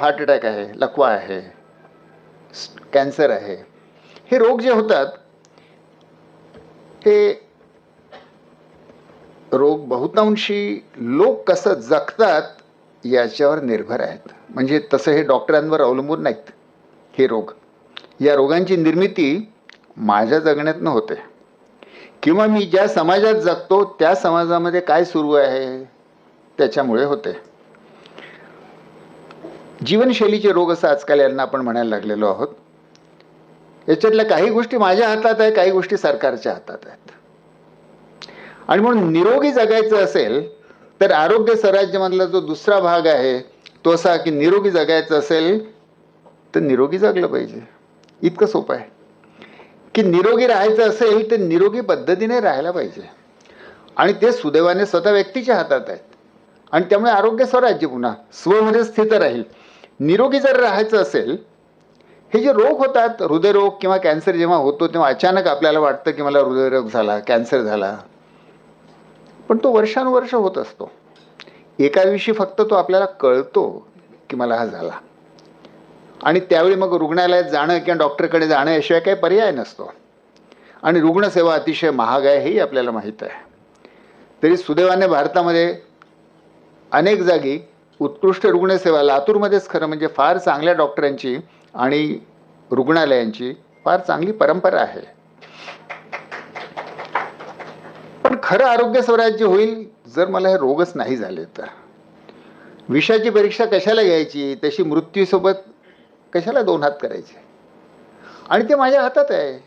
Heart attack आहे, लकवा आहे, कॅन्सर आहे, हे रोग जे होतात ते रोग बहुतांशी लोक कसं जगतात याच्यावर निर्भर आहेत. म्हणजे तसं हे डॉक्टरांवर अवलंबून नाहीत. हे रोग, या रोगांची निर्मिती माझ्या जगण्यातनं होते किंवा मी ज्या समाजात जगतो त्या समाजामध्ये काय सुरू आहे त्याच्यामुळे होते. जीवनशैलीचे रोग असं आजकाल यांना आपण म्हणायला लागलेलो आहोत. याच्यातल्या काही गोष्टी माझ्या हातात आहे, काही गोष्टी सरकारच्या हातात आहेत. आणि म्हणून निरोगी जगायचं असेल तर आरोग्य स्वराज्यमधला जो दुसरा भाग आहे तो असा की निरोगी जगायचं असेल तर निरोगी जगलं पाहिजे. इतकं सोपं आहे की निरोगी राहायचं असेल तर निरोगी पद्धतीने राहायला पाहिजे. आणि ते सुदैवाने स्वतः व्यक्तीच्या हातात आहेत. आणि त्यामुळे आरोग्य स्वराज्य पुन्हा स्वमध्ये स्थित राहील. निरोगी जर राहायचं असेल, हे जे रोग होतात, हृदयरोग किंवा कॅन्सर जेव्हा होतो तेव्हा अचानक आपल्याला वाटतं की मला हृदयरोग झाला, कॅन्सर झाला, पण तो वर्षानुवर्ष होत असतो. एका दिवशी फक्त तो आपल्याला कळतो की मला हा झाला. आणि त्यावेळी मग रुग्णालयात जाणं किंवा डॉक्टरकडे जाणं याशिवाय काही पर्याय नसतो. आणि रुग्णसेवा अतिशय महाग आहे हेही आपल्याला माहीत आहे. तरी सुदैवाने भारतामध्ये अनेक जागी उत्कृष्ट रुग्णसेवा, लातूरमध्येच खरं म्हणजे फार चांगल्या डॉक्टरांची आणि रुग्णालयांची फार चांगली परंपरा आहे. पण खरं आरोग्य स्वराज्य होईल जर मला हे रोगच नाही झाले तर. विषाची परीक्षा कशाला घ्यायची, तशी मृत्यूसोबत कशाला दोन हात करायचे. आणि ते माझ्या हातात आहे.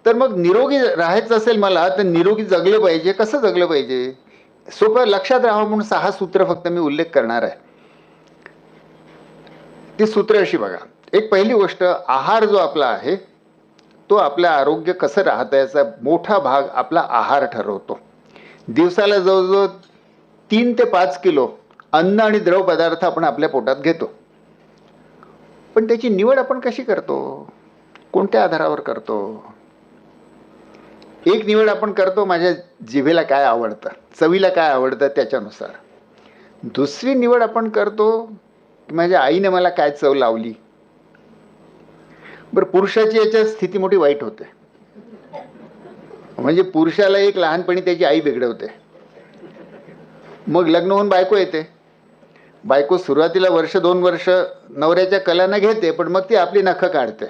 तर मग निरोगी राहायचं असेल मला तर निरोगी जगलं पाहिजे. कसं जगलं पाहिजे, सोपं लक्षात राहावं म्हणून 6 सूत्र फक्त मी उल्लेख करणार आहे. ती सूत्र अशी बघा. एक पहिली गोष्ट, आहार जो आपला आहे तो आपलं आरोग्य कसं राहतं याचा मोठा भाग आपला आहार ठरवतो. दिवसाला जवळजवळ 3 ते 5 किलो अन्न आणि द्रव पदार्थ आपण आपल्या पोटात घेतो. पण त्याची निवड आपण कशी करतो, कोणत्या आधारावर करतो. एक निवड आपण करतो माझ्या जिभेला काय आवडतं, चवीला काय आवडतं त्याच्यानुसार. दुसरी निवड आपण करतो की माझ्या आईने मला काय चव लावली. बरं, पुरुषाची याच्यात स्थिती मोठी वाईट होते. म्हणजे पुरुषाला एक लहानपणी त्याची आई बिघडवते, मग लग्न होऊन बायको येते. बायको सुरुवातीला 1-2 वर्ष नवऱ्याच्या कलांना घेते, पण मग ती आपली नखं काढते.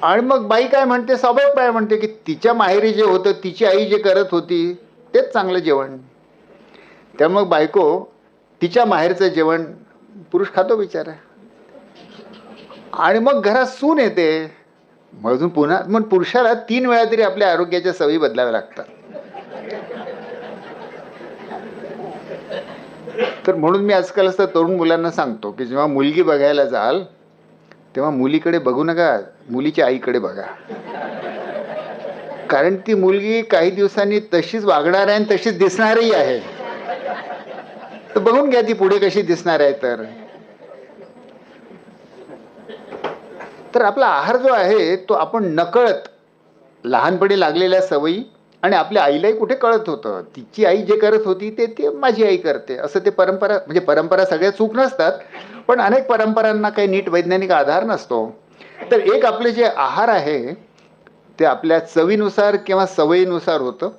आणि मग बाई काय म्हणते, स्वाभाविक बाई म्हणते की तिच्या माहेरी जे होतं, तिची आई जे करत होती तेच चांगलं जेवण. त्यामुळे बायको तिच्या माहेरचं जेवण पुरुष खातो बिचारा. आणि मग घरात सून येते. मग अजून पुन्हा मग पुरुषाला 3 वेळा तरी आपल्या आरोग्याच्या सवयी बदलाव्या लागतात. तर म्हणून मी आजकाल असं तरुण मुलांना सांगतो की जेव्हा मुलगी बघायला जाल तेव्हा मुलीकडे बघू नका, मुलीच्या आईकडे बघा. कारण ती मुलगी काही दिवसांनी तशीच वागणार आहे आणि तशीच दिसणारही आहे. तर बघून घ्या ती पुढे कशी दिसणार आहे. तर आपला आहार जो आहे तो आपण नकळत लहानपणी लागलेल्या सवयी, आणि आपल्या आईलाही कुठे कळत होतं, तिची आई जे करत होती ते ते माझी आई करते असं. ते परंपरा, म्हणजे परंपरा सगळ्या चूक नसतात, पण अनेक परंपरांना काही नीट वैज्ञानिक आधार नसतो. तर एक आपले जे आहार आहे ते आपल्या चवीनुसार किंवा सवयीनुसार होतं.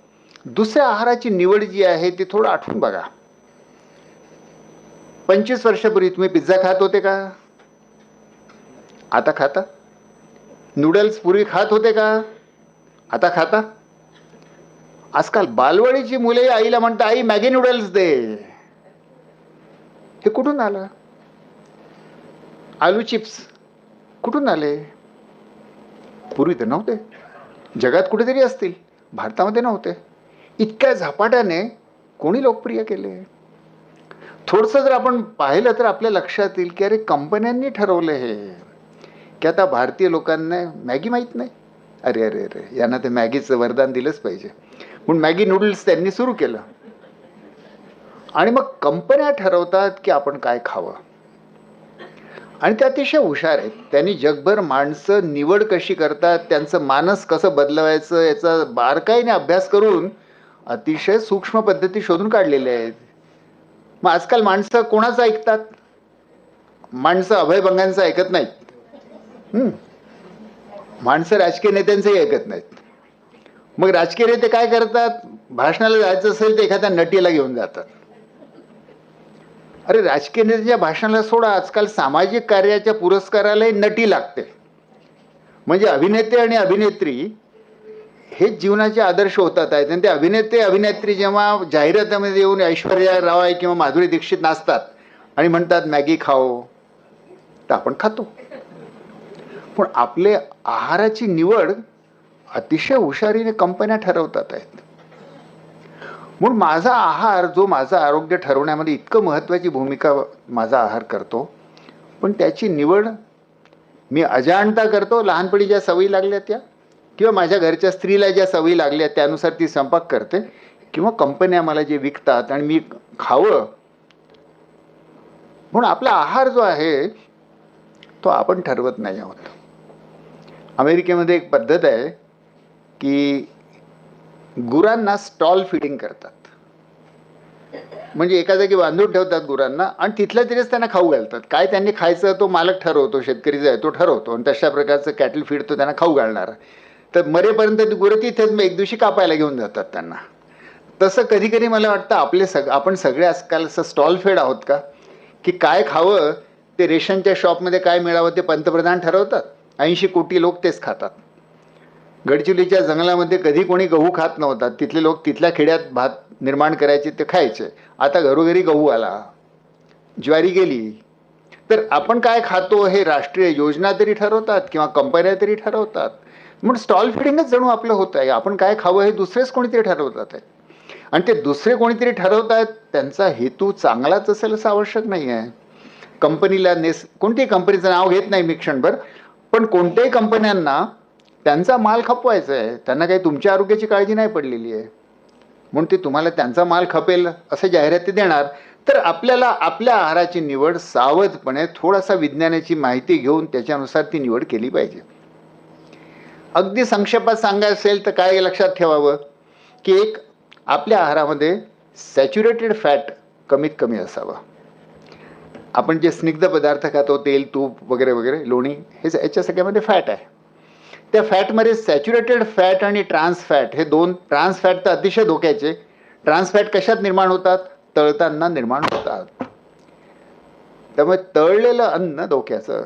दुसऱ्या आहाराची निवड जी आहे ती थोडं आठवून बघा. 25 वर्षापूर्वी तुम्ही पिझ्झा खात होते का? आता खाता? नूडल्स पूर्वी खात होते का? आता खाता? आजकाल बालवडीची मुले आईला म्हणतात, आई मॅगी नूडल्स दे. हे कुठून आलं? आलू चिप्स कुठून आले? पूर्वी तर नव्हते. जगात कुठेतरी असतील, भारतामध्ये नव्हते. इतक्या झपाट्याने कोणी लोकप्रिय केले? थोडंसं जर आपण पाहिलं तर आपल्या लक्षात येईल की अरे कंपन्यांनी ठरवलं हे की आता भारतीय लोकांना मॅगी माहीत नाही. अरे अरे अरे, यांना ते मॅगीचं वरदान दिलंच पाहिजे म्हणून मॅगी नूडल्स त्यांनी सुरू केलं. आणि मग कंपन्या ठरवतात की आपण काय खावं. आणि ते अतिशय हुशार आहेत. त्यांनी जगभर माणसं निवड कशी करतात, त्यांचं मानस कसं बदलवायचं याचा बारकाईने अभ्यास करून अतिशय सूक्ष्म पद्धती शोधून काढलेल्या आहेत. मग आजकाल माणसं कोणाचं ऐकतात? माणसं अभयभंगांचं ऐकत नाहीत. माणसं राजकीय नेत्यांचंही ऐकत नाहीत. मग राजकीय नेते काय करतात, भाषणाला जायचं असेल तर एखाद्या नटीला घेऊन जातात. अरे राजकीय नेत्याच्या भाषणाला सोडा, आजकाल सामाजिक कार्याच्या पुरस्कारालाही नटी लागते. म्हणजे अभिनेते आणि अभिनेत्री हेच जीवनाचे आदर्श होतात आहेत. आणि ते अभिनेते अभिनेत्री जेव्हा जाहिरातीमध्ये येऊन ऐश्वर्या राय किंवा माधुरी दीक्षित नाचतात आणि म्हणतात मॅगी खाओ, तर आपण खातो. पण आपले आहाराची निवड अतिशय हुशारीने कंपन्या ठरवतात आहेत. म्हणून माझा आहार, जो माझं आरोग्य ठरवण्यामध्ये इतकं महत्त्वाची भूमिका माझा आहार करतो, पण त्याची निवड मी अजाणता करतो. लहानपणी ज्या सवयी लागल्या त्या, किंवा माझ्या घरच्या स्त्रीला ज्या सवयी लागल्या त्यानुसार ती स्वयंपाक करते, किंवा कंपन्या मला जे विकतात आणि मी खावं. म्हणून आपला आहार जो आहे तो आपण ठरवत नाही आहोत. अमेरिकेमध्ये एक पद्धत आहे की गुरांना स्टॉल फिडिंग करतात. म्हणजे एका जागी बांधून ठेवतात गुरांना आणि तिथल्या तिथेच त्यांना खाऊ घालतात. काय त्यांनी खायचं तो मालक ठरवतो, शेतकरी जो आहे तो ठरवतो, आणि तशा प्रकारचं कॅटल फीड तो त्यांना खाऊ घालणार. तर मरेपर्यंत ती गुरं तिथेच एक दिवशी कापायला घेऊन जातात त्यांना. तसं कधी कधी मला वाटतं आपण सगळे आजकाल असं स्टॉल फेड आहोत का, की काय खावं ते रेशनच्या शॉपमध्ये काय मिळावं ते पंतप्रधान ठरवतात. 80 कोटी लोक तेच खातात. गडचिरोलीच्या जंगलामध्ये कधी कोणी गहू खात नव्हता. तिथले लोक तिथल्या खेड्यात भात निर्माण करायचे, ते खायचे. आता घरोघरी गहू आला, ज्वारी गेली. तर आपण काय खातो हे राष्ट्रीय योजना तरी ठरवतात किंवा कंपन्या तरी ठरवतात. म्हणून स्टॉल फिडिंगच जणू आपलं होत आहे. आपण काय खावं हे दुसरेच कोणीतरी ठरवतात आहे. आणि ते दुसरे कोणीतरी ठरवत आहेत, त्यांचा हेतू चांगलाच असेल असं आवश्यक नाही आहे. कंपनीला कोणत्याही कंपनीचं नाव घेत नाही मी क्षणभर, पण कोणत्याही कंपन्यांना त्यांचा माल खपवायचा आहे. त्यांना काही तुमच्या आरोग्याची काळजी नाही पडलेली आहे, म्हणून ते तुम्हाला त्यांचा माल खपेल असं जाहिराती देणार. तर आपल्याला आपल्या आहाराची निवड सावधपणे, थोडासा विज्ञानाची माहिती घेऊन त्याच्यानुसार ती निवड केली पाहिजे. अगदी संक्षेपात सांगायचं असेल तर काय लक्षात ठेवावं की एक, आपल्या आहारामध्ये सॅच्युरेटेड फॅट कमीत कमी असावं. आपण जे स्निग्ध पदार्थ खातो, तेल, तूप वगैरे वगैरे, लोणी, हे याच्या सगळ्यामध्ये फॅट आहे. त्या फॅटमध्ये सॅच्युरेटेड फॅट आणि ट्रान्स फॅट हे दोन. ट्रान्स फॅट तर अतिशय धोक्याचे. ट्रान्स फॅट कशात निर्माण होतात, तळताना निर्माण होतात. त्यामुळे तळलेलं अन्न धोक्याचं.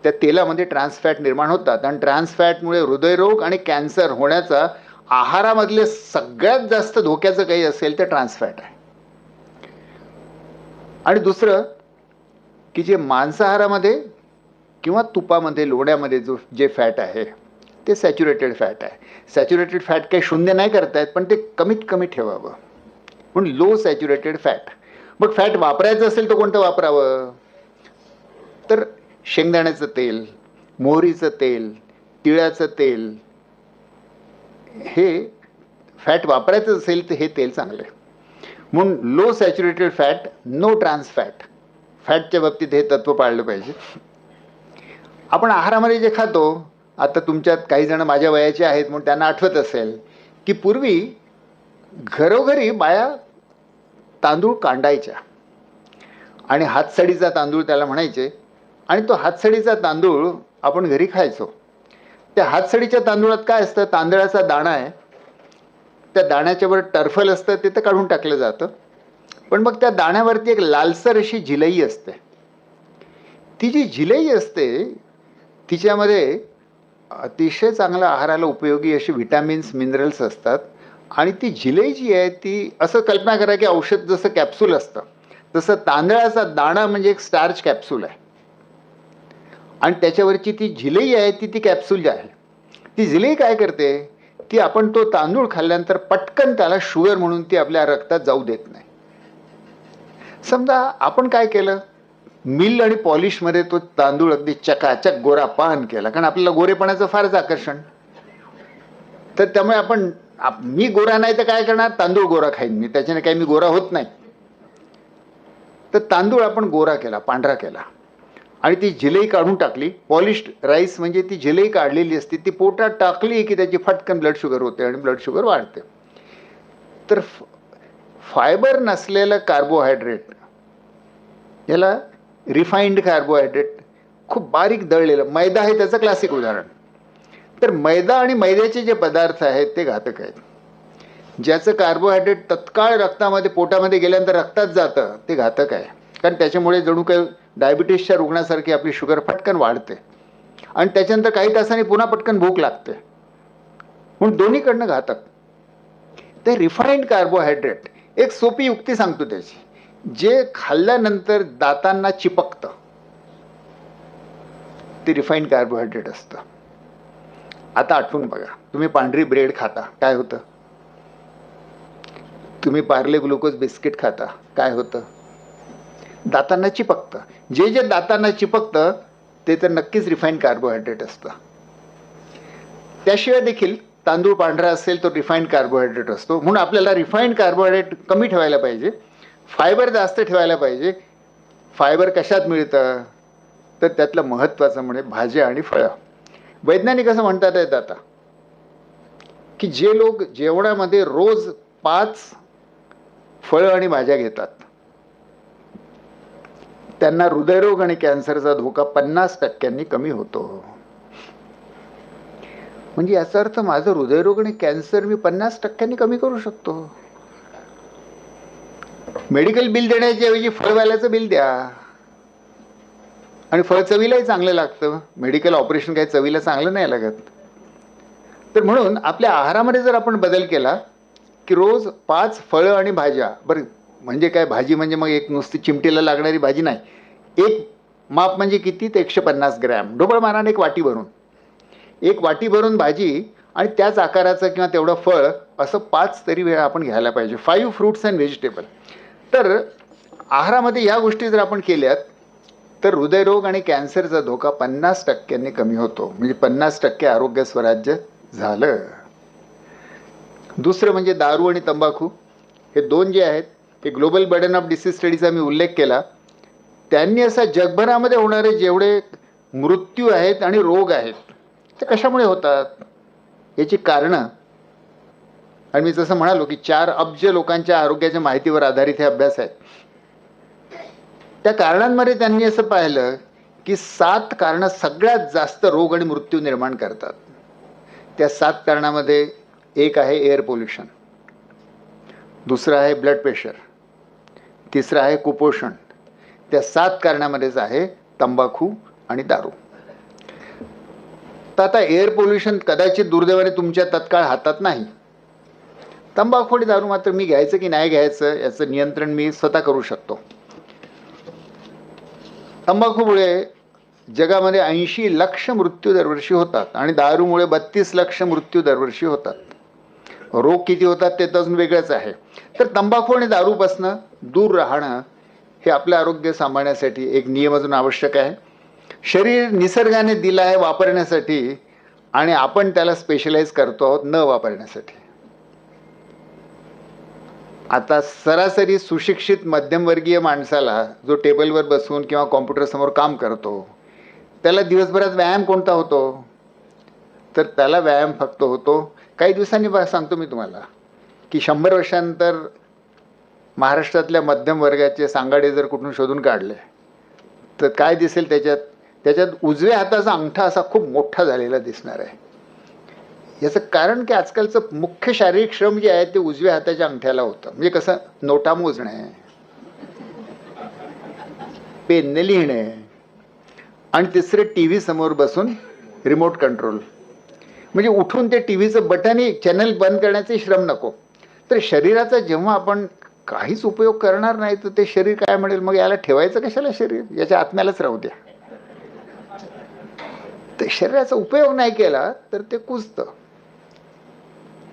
त्या तेलामध्ये ट्रान्स फॅट निर्माण होतात आणि ट्रान्स फॅटमुळे हृदयरोग आणि कॅन्सर होण्याचा आहारामधले सगळ्यात जास्त धोक्याचं काही असेल तर ट्रान्स फॅट आहे. आणि दुसरं की जे मांसाहारामध्ये किंवा तुपामध्ये, लोण्यामध्ये जे फॅट आहे ते सॅच्युरेटेड फॅट आहे. सॅच्युरेटेड फॅट काही शून्य नाही करतायत, पण ते कमीत कमी ठेवावं, म्हणून लो सॅच्युरेटेड फॅट. मग फॅट वापरायचं असेल तर कोणतं वापरावं, तर शेंगदाण्याचं तेल, मोहरीचं तेल, तिळाचं तेल, हे फॅट वापरायचं असेल तर हे तेल चांगलं आहे. म्हणून low saturated fat, no trans fat. फॅटच्या बाबतीत हे तत्त्व पाळलं पाहिजे. आपण आहारामध्ये जे खातो, आता तुमच्यात काही जण माझ्या वयाचे आहेत म्हणून त्यांना आठवत असेल की पूर्वी घरोघरी बाया तांदूळ कांडायच्या आणि हातसडीचा तांदूळ त्याला म्हणायचे, आणि तो हातसडीचा तांदूळ आपण घरी खायचो. त्या हातसडीच्या तांदूळात काय असतं, तांदळाचा दाणा आहे, त्या दाण्याच्यावर टर्फल असतं, ते तर काढून टाकलं जातं. पण मग त्या दाण्यावरती एक लालसर अशी जिलई असते. ती जी जिलई असते तिच्यामध्ये अतिशय चांगल्या आहाराला उपयोगी अशी विटॅमिन्स, मिनरल्स असतात. आणि ती जिलई जी आहे ती, असं कल्पना करा की औषध जसं कॅप्सूल असतं तसं तांदळाचा दाणा म्हणजे एक स्टार्च कॅप्सूल आहे. आणि त्याच्यावरची ती जिलई आहे ती कॅप्सूल जी आहे, ती जिलई काय करते की आपण तो तांदूळ खाल्ल्यानंतर पटकन त्याला शुगर म्हणून ती आपल्या रक्तात जाऊ देत नाही. समजा आपण काय केलं, मिल आणि पॉलिशमध्ये तो तांदूळ अगदी चकाचक गोरा पान केला, कारण आपल्याला गोरेपणाचं फारच आकर्षण. तर त्यामुळे मी गोरा नाही तर काय करणार, तांदूळ गोरा खाईन मी, त्याच्याने काही मी गोरा होत नाही. तर तांदूळ आपण गोरा केला, पांढरा केला, आणि ती जिलई काढून टाकली. पॉलिश्ड राईस म्हणजे ती जिलई काढलेली असते, ती पोटात टाकली की त्याची फटकन ब्लड शुगर होते आणि ब्लड शुगर वाढते. तर फायबर नसलेलं कार्बोहायड्रेट, याला रिफाईंड कार्बोहायड्रेट, खूप बारीक दळलेलं मैदा आहे त्याचं क्लासिक उदाहरण. तर मैदा आणि मैद्याचे जे पदार्थ आहेत ते घातक आहेत. ज्याचं कार्बोहायड्रेट तत्काळ रक्तामध्ये पोटामध्ये गेल्यानंतर रक्तात जातं ते घातक आहे, कारण त्याच्यामुळे जणू काही डायबिटीसच्या रुग्णासारखी आपली शुगर पटकन वाढते आणि त्याच्यानंतर काही तासांनी पुन्हा पटकन भूक लागते, म्हणून दोन्हीकडनं घातक. ते रिफाईंड कार्बोहायड्रेट, एक सोपी युक्ती सांगतो त्याची, जे खाल्ल्यानंतर दातांना चिपकतं ते रिफाईंड कार्बोहायड्रेट असतं. आता आठवून बघा, तुम्ही पांढरी ब्रेड खाता काय होतं, तुम्ही पार्ले ग्लुकोज बिस्किट खाता काय होतं, दातांना चिपकतं. जे जे दातांना चिपकतं ते तर नक्कीच रिफाईंड कार्बोहायड्रेट असतं. त्याशिवाय देखील तांदूळ पांढरा असेल तो रिफाईंड कार्बोहायड्रेट असतो, म्हणून आपल्याला रिफाईंड कार्बोहायड्रेट कमी ठेवायला पाहिजे, फायबर जास्त ठेवायला पाहिजे. फायबर कशात मिळतं तर त्यातलं महत्त्वाचं म्हणजे भाज्या आणि फळं. वैज्ञानिक असं म्हणतात आहेत आता की जे लोक जेवणामध्ये रोज 5 फळं आणि भाज्या घेतात त्यांना हृदयरोग आणि कॅन्सरचा धोका 50% कमी होतो. म्हणजे याचा अर्थ माझं हृदयरोग आणि कॅन्सर मी 50% कमी करू शकतो. मेडिकल बिल देण्याच्या ऐवजी फळवाल्याचं बिल द्या, आणि फळ चवीलाही चांगलं लागतं. मेडिकल ऑपरेशन काही चवीला चांगलं नाही लागत. तर म्हणून आपल्या आहारामध्ये जर आपण बदल केला की रोज 5 फळं आणि भाज्या, बरं म्हणजे काय भाजी म्हणजे मग एक नुसती चिमटीला लागणारी भाजी नाही, एक माप म्हणजे किती ते 150 ग्रॅम, ढोबळ मानाने एक वाटी भरून भाजी आणि त्याच आकाराचं किंवा तेवढं फळ, असं 5 तरी वेळा आपण घ्यायला पाहिजे. 5 फ्रूट्स अँड व्हेजिटेबल. तर आहारामध्ये या गोष्टी जर आपण केल्यात तर हृदयरोग आणि कॅन्सरचा धोका 50% कमी होतो. म्हणजे 50% आरोग्य स्वराज्य झालं. दुसरं म्हणजे दारू आणि तंबाखू, हे दोन जे आहेत, हे ग्लोबल बर्डन ऑफ डिसीज स्टडीचा मी उल्लेख केला. त्यांनी असा जगभरामध्ये होणारे जेवढे मृत्यू आहेत आणि रोग आहेत ते कशामुळे होतात याची कारणं, आणि मी जसं म्हणालो की 4 अब्ज लोकांच्या आरोग्याच्या माहितीवर आधारित हे अभ्यास आहेत. त्या कारणांमध्ये त्यांनी असं पाहिलं की 7 कारणं सगळ्यात जास्त रोग आणि मृत्यू निर्माण करतात. त्या 7 कारणामध्ये एक आहे एअर पोल्युशन, दुसरं आहे ब्लड प्रेशर, तिसरं आहे कुपोषण. त्या 7 कारणामध्येच आहे तंबाखू आणि दारू. तर आता एअर पोल्युशन कदाचित दुर्दैवाने तुमच्या तत्काळ हातात नाही. तंबाखू आणि दारू मात्र मी घ्यायचं की नाही घ्यायचं याचं नियंत्रण मी स्वतः करू शकतो. तंबाखूमुळे जगामध्ये 80 लाख मृत्यू दरवर्षी होतात आणि दारूमुळे 32 लाख मृत्यू दरवर्षी होतात. रोग किती होतात ते तर अजून वेगळंच आहे. तर तंबाखू आणि दारूपासून दूर राहणं हे आपलं आरोग्य सांभाळण्यासाठी एक नियम अजून आवश्यक आहे. शरीर निसर्गाने दिलं आहे वापरण्यासाठी आणि आपण त्याला स्पेशलाइज करतो आहोत न वापरण्यासाठी. आता सरासरी सुशिक्षित मध्यमवर्गीय माणसाला जो टेबलवर बसून किंवा कॉम्प्युटरसमोर काम करतो त्याला दिवसभरात व्यायाम कोणता होतो तर त्याला व्यायाम फक्त होतो काही दिवसांनी. सांगतो मी तुम्हाला की 100 वर्षांनंतर महाराष्ट्रातल्या मध्यम वर्गाचे सांगाडे जर कुठून शोधून काढले तर काय दिसेल त्याच्यात उजव्या हाताचा अंगठा असा खूप मोठा झालेला दिसणार आहे. याचं कारण की आजकालचं मुख्य शारीरिक श्रम जे आहे ते उजव्या हाताच्या अंगठ्याला होतं. म्हणजे कसं, नोटा मोजणे, पेनने लिहिणे, आणि तिसरे TV समोर बसून रिमोट कंट्रोल. म्हणजे उठून ते टीव्हीचं बटन चॅनल बंद करण्याचे श्रम नको. तर शरीराचा जेव्हा आपण काहीच उपयोग करणार नाही तर ते शरीर काय म्हणेल, मग याला ठेवायचं कशाला शरीर, याच्या आत्म्यालाच राहू द्या. तर शरीराचा उपयोग नाही केला तर ते कुजतं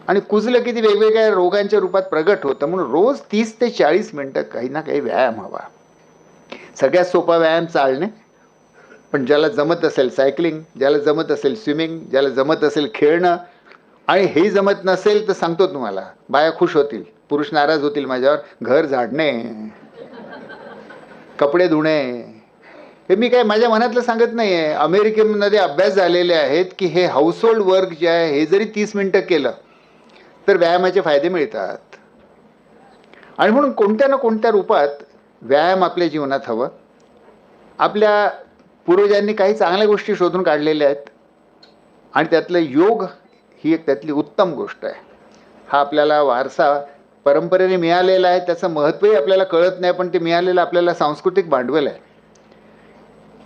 आणि कुजलं की ते वेगवेगळ्या रोगांच्या रूपात प्रगट होतं. म्हणून रोज 30 ते 40 मिनिटं काही ना काही व्यायाम हवा. सगळ्यात सोपा व्यायाम चालणे, पण ज्याला जमत असेल सायकलिंग, ज्याला जमत असेल स्विमिंग, ज्याला जमत असेल खेळणं, आणि हेही जमत नसेल तर सांगतो तुम्हाला, बाया खुश होतील, पुरुष नाराज होतील माझ्यावर, घर झाडणे, कपडे धुणे. हे मी काय माझ्या मनातलं सांगत नाही आहे. अमेरिकेमध्ये अभ्यास झालेले आहेत की हे हाऊसहोल्ड वर्क जे आहे हे जरी 30 मिनिटं केलं तर व्यायामाचे फायदे मिळतात. आणि म्हणून कोणत्या ना कोणत्या रूपात व्यायाम आपल्या जीवनात हवं. आपल्या पूर्वजांनी काही चांगल्या गोष्टी शोधून काढलेल्या आहेत आणि त्यातलं योग ही एक त्यातली उत्तम गोष्ट आहे. हा आपल्याला वारसा परंपरेने मिळालेला आहे, त्याचं महत्त्वही आपल्याला कळत नाही, पण ते मिळालेलं आपल्याला सांस्कृतिक भांडवल आहे.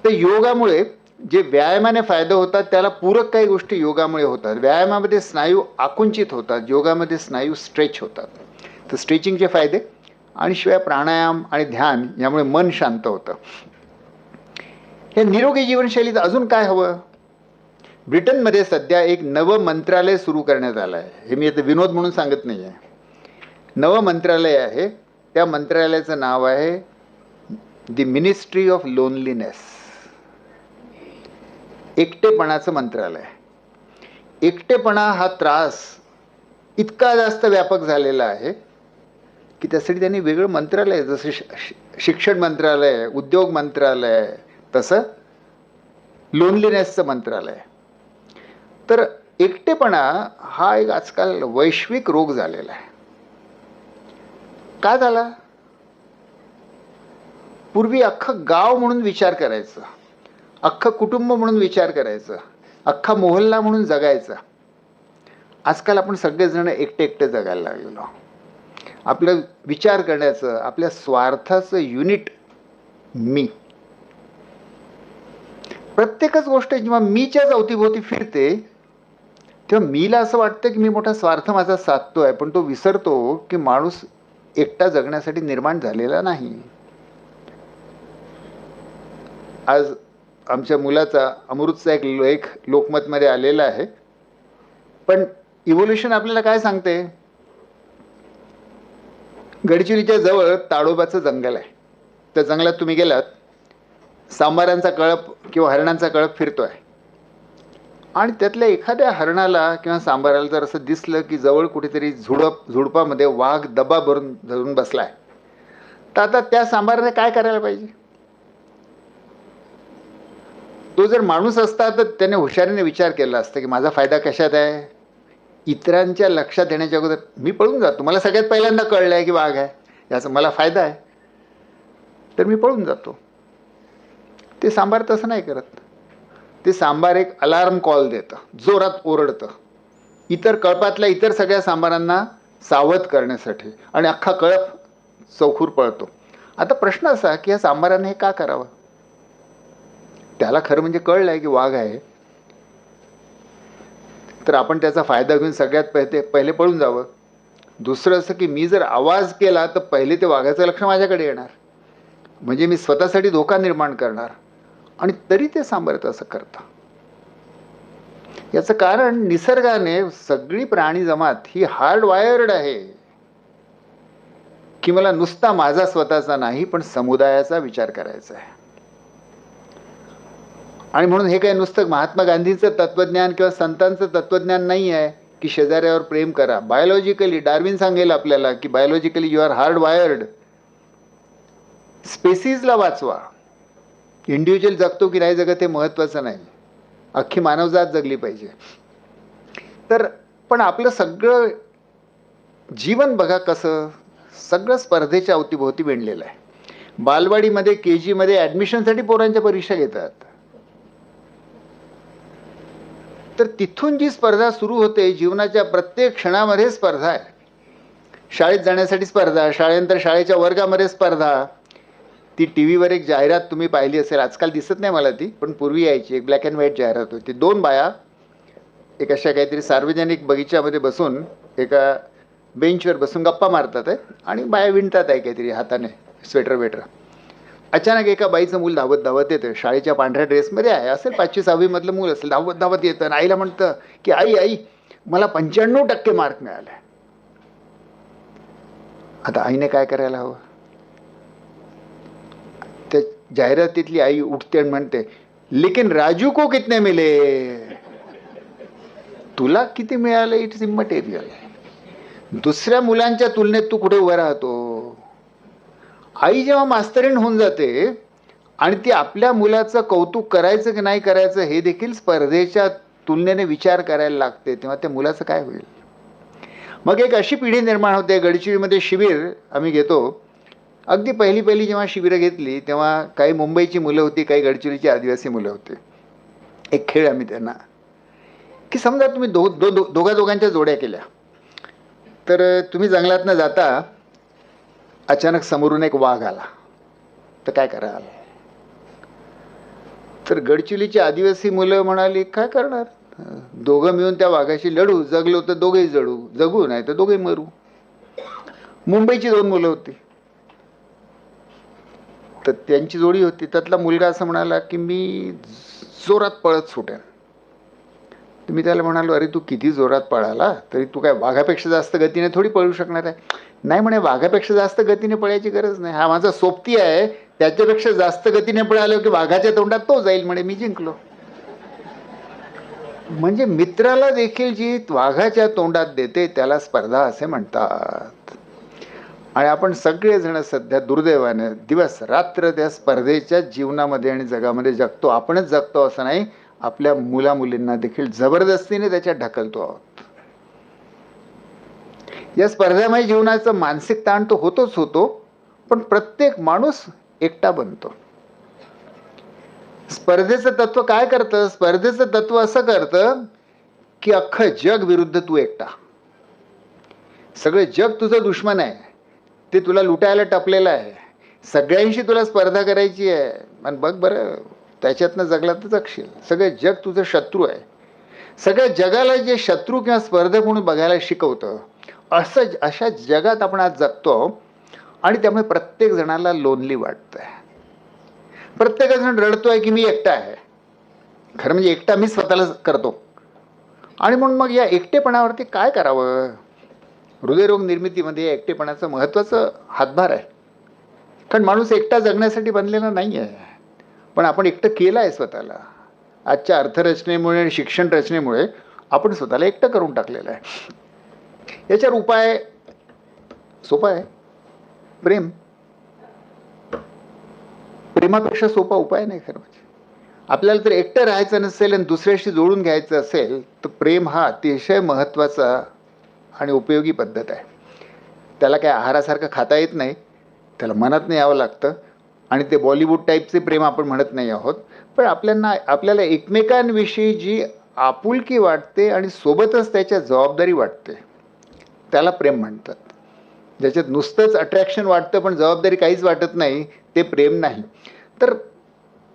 तर योगामुळे जे व्यायामाने फायदे होतात त्याला पूरक काही गोष्टी योगामुळे होतात. व्यायामामध्ये स्नायू आकुंचित होतात, योगामध्ये स्नायू स्ट्रेच होतात. तर स्ट्रेचिंगचे फायदे आणि शिवाय प्राणायाम आणि ध्यान यामुळे मन शांत होतं. हे निरोगी जीवनशैलीत अजून काय हवं? ब्रिटनमध्ये सध्या एक नवं मंत्रालय सुरू करण्यात आलं आहे. हे मी आता विनोद म्हणून सांगत नाही आहे. नवं मंत्रालय आहे. त्या मंत्रालयाचं नाव आहे दी मिनिस्ट्री ऑफ लोनलीनेस. एकटेपणाचं मंत्रालय. एकटेपणा हा त्रास इतका जास्त व्यापक झालेला आहे की त्यासाठी त्यांनी वेगळं मंत्रालय, जसं शिक्षण मंत्रालय, उद्योग मंत्रालय, तसं लोनलीनेसचं मंत्रालय. तर एकटेपणा हा एक आजकाल वैश्विक रोग झालेला आहे. का झाला? पूर्वी अख्खं गाव म्हणून विचार करायचं, अख्खं कुटुंब म्हणून विचार करायचं, अख्खा मोहल्ला म्हणून जगायचा. आजकाल आपण सगळेजण एकटे एकटे जगायला लागलेलो. आपलं विचार करण्याचं, आपल्या स्वार्थाचं युनिट मी. प्रत्येकच गोष्ट जेव्हा मीच्याच अवतीभोवती फिरते तेव्हा मीला असं वाटतं की मी मोठा स्वार्थ माझा साधतोय, पण तो विसरतो की माणूस एकटा जगण्यासाठी निर्माण झालेला नाही. आज आमच्या मुलाचा अमृतचा एक लेख लोकमतमध्ये आलेला आहे. पण इव्होल्युशन आपल्याला काय सांगते? गडचिरोलीच्या जवळ ताडोबाचं जंगल आहे. त्या जंगलात तुम्ही गेलात, सांबारांचा कळप किंवा हरणांचा कळप फिरतोय आणि त्यातल्या एखाद्या हरणाला किंवा सांबाराला जर असं दिसलं की जवळ कुठेतरी झुडपामध्ये वाघ दबा भरून धरून बसलाय, तर आता त्या सांबाराने काय करायला पाहिजे? तो जर माणूस असता तर त्याने हुशारीने विचार केला असता की माझा फायदा कशात आहे? इतरांच्या लक्षात येण्याच्या अगोदर मी पळून जातो. मला सगळ्यात पहिल्यांदा कळलं आहे की वाघ आहे, याचा मला फायदा आहे, तर मी पळून जातो. ते सांबार तसं नाही करत. ते सांबार एक अलार्म कॉल देतं, जोरात ओरडतं इतर कळपातल्या इतर सगळ्या सांबारांना सावध करण्यासाठी, आणि अख्खा कळप चौखूर पळतो. आता प्रश्न असा की या सांबाराने हे का करावं? त्याला खरं म्हणजे कळलं आहे की वाघ आहे, तर आपण त्याचा फायदा घेऊन सगळ्यात पहिले पळून जावं. दुसरं असं की मी जर आवाज केला तर पहिले ते वाघाचं लक्ष माझ्याकडे येणार, म्हणजे मी स्वतःसाठी धोका निर्माण करणार, आणि तरी ते सांभाळत असं करतं. याचं कारण निसर्गाने सगळी प्राणी जमात ही हार्ड वायर्ड आहे की मला नुसता माझा स्वतःचा नाही पण समुदायाचा विचार करायचा आहे. आणि म्हणून हे काही नुसतं महात्मा गांधींचं तत्वज्ञान किंवा संतांचं तत्वज्ञान नाही आहे की शेजाऱ्यावर प्रेम करा. बायोलॉजिकली डार्विन सांगेल आपल्याला की biologically you are hard wired. स्पेसीजला वाचवा. इंडिव्हिज्युअल जगतो की नाही जगत हे महत्त्वाचं नाही, अख्खी मानवजात जगली पाहिजे. तर पण आपलं सगळं जीवन बघा कसं सगळं स्पर्धेच्या अवतीभोवती विणलेलं आहे. बालवाडीमध्ये KG मध्ये ॲडमिशनसाठी पोरांच्या परीक्षा घेतात, तर तिथून जी स्पर्धा सुरू होते, जीवनाच्या प्रत्येक क्षणामध्ये स्पर्धा आहे. शाळेत जाण्यासाठी स्पर्धा, शाळेनंतर शाळेच्या वर्गामध्ये स्पर्धा. ती TV वर एक जाहिरात तुम्ही पाहिली असेल, आजकाल दिसत नाही मला ती, पण पूर्वी यायची. एक ब्लॅक अँड व्हाईट जाहिरात होती. 2 बाया एक अशा काहीतरी सार्वजनिक बगीच्यामध्ये बसून एका बेंचवर बसून गप्पा मारतात आहे आणि बाया विणतात आहे काहीतरी हाताने, स्वेटर वेटर. अचानक एका बाईचं मूल धावत धावत येतं, शाळेच्या पांढऱ्या ड्रेसमध्ये आहे, असेल 5वी-6वी मधलं मूल असेल, धावत धावत येतं आणि आईला म्हणतं की आई आई मला 95% मार्क मिळाले. आता आईने काय करायला हवं? त्या जाहिरातीतली आई उठते आणि म्हणते लेकिन राजू को कितने मिले? तुला किती मिळाले इट्स इमटेरियल. दुसऱ्या मुलांच्या तुलनेत तू कुठे उभा राहतो? आई जेव्हा मास्तरीण होऊन जाते आणि ती आपल्या मुलाचं कौतुक करायचं की नाही करायचं हे देखील स्पर्धेच्या तुलनेने विचार करायला लागते, तेव्हा त्या मुलाचं काय होईल? मग एक अशी पिढी निर्माण होते. गडचिरोलीमध्ये शिबिर आम्ही घेतो अगदी पहिली पहिली जेव्हा शिबिरं घेतली तेव्हा काही मुंबईची मुलं होती, काही गडचिरोलीची आदिवासी मुलं होती. एक खेळ आम्ही त्यांना, की समजा तुम्ही दोघांच्या जोड्या केल्या, तर तुम्ही जंगलातनं जाता, अचानक समोरून एक वाघ आला, तर काय कराल? तर गडचिरोलीची आदिवासी मुलं म्हणाली, काय करणार, दोघं मिळून त्या वाघाशी लढू, जगलो तर दोघेही जगू, नाही तर दोघेही मरू. मुंबईची 2 मुलं होती, तर त्यांची जोडी होती. त्यातला मुलगा असं म्हणाला की मी जोरात पळत सुटेन. तर मी त्याला म्हणालो, अरे तू किती जोरात पळाला तरी तू काय वाघापेक्षा जास्त गतीने थोडी पळू शकणार आहे? नाही म्हणे, वाघापेक्षा जास्त गतीने पळायची गरज नाही, हा माझा सोबती आहे, त्याच्यापेक्षा जास्त गतीने पळालो की वाघाच्या तोंडात तो जाईल, म्हणे मी जिंकलो. म्हणजे मित्राला देखील जी वाघाच्या तोंडात देते त्याला स्पर्धा असे म्हणतात. आणि आपण सगळेजण सध्या दुर्दैवाने दिवस रात्र त्या स्पर्धेच्या जीवनामध्ये आणि जगामध्ये जगतो. आपणच जगतो असं नाही, आपल्या मुला मुलींना देखील जबरदस्तीने त्याच्यात ढकलतो आहोत. या स्पर्धामय जीवनाचा मानसिक ताण तो होतोच होतो, पण प्रत्येक माणूस एकटा बनतो. स्पर्धेचं तत्व काय करतं? स्पर्धेचं तत्व असं करतं की अख्खं जग विरुद्ध तू एकटा. सगळे जग तुझं दुश्मन आहे, ते तुला लुटायला टपलेलं आहे, सगळ्यांशी तुला स्पर्धा करायची आहे. आणि बघ बरं, त्याच्यातनं जगला तर जगशील. सगळे जग तुझं शत्रू आहे. सगळ्या जगाला जे शत्रू किंवा स्पर्धक म्हणून बघायला शिकवतं, अशा जगात आपण आज जगतो. आणि त्यामुळे प्रत्येक जणाला लोनली वाटतंय, प्रत्येक जण रडतोय की मी एकटा आहे. खरं म्हणजे एकटा मी स्वतःला करतो. आणि म्हणून मग या एकटेपणावरती काय करावं? हृदयरोग निर्मितीमध्ये एकटेपणाचं महत्त्वाचं हातभार आहे. कारण माणूस एकटा जगण्यासाठी बनलेला नाही आहे, पण आपण एकटं केलं आहे स्वतःला. आजच्या अर्थरचनेमुळे आणि शिक्षण रचनेमुळे आपण स्वतःला एकटं करून टाकलेलं आहे. याच्यावर उपाय सोपा आहे, प्रेम. प्रेमापेक्षा सोपा उपाय नाही खरं म्हणजे. आपल्याला जर एकटं राहायचं नसेल आणि दुसऱ्याशी जोडून घ्यायचं असेल तर प्रेम हा अतिशय महत्त्वाचा आणि उपयोगी पद्धत आहे. त्याला काय आहारासारखं खाता येत नाही, त्याला मनातनं यावं लागतं. आणि ते बॉलिवूड टाईपचे प्रेम आपण म्हणत नाही आहोत, पण आपल्याला एकमेकांविषयी जी आपुलकी वाटते आणि सोबतच त्याच्या जबाबदारी वाटते, त्याला प्रेम म्हणतात. ज्याच्यात नुसतंच अट्रॅक्शन वाटतं पण जबाबदारी काहीच वाटत नाही, ते प्रेम नाही. तर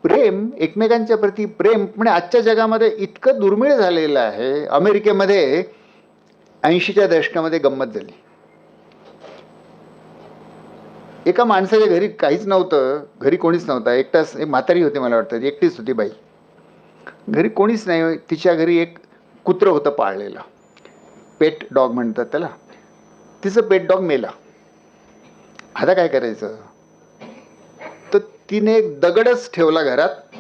प्रेम, एकमेकांच्या प्रती प्रेम म्हणजे आजच्या जगामध्ये इतकं दुर्मिळ झालेलं आहे. अमेरिकेमध्ये 80च्या दशकामध्ये गंमत झाली. एका माणसाच्या घरी काहीच नव्हतं, घरी कोणीच नव्हता, एकटाच. एक म्हातारी होती, मला वाटतं एकटीच होती बाई, घरी कोणीच नाही. तिच्या घरी एक कुत्रं होतं पाळलेलं, पेट डॉग म्हणतात त्याला. तिचं पेट डॉग मेला. आता काय करायचं? तर तिने एक दगडच ठेवला घरात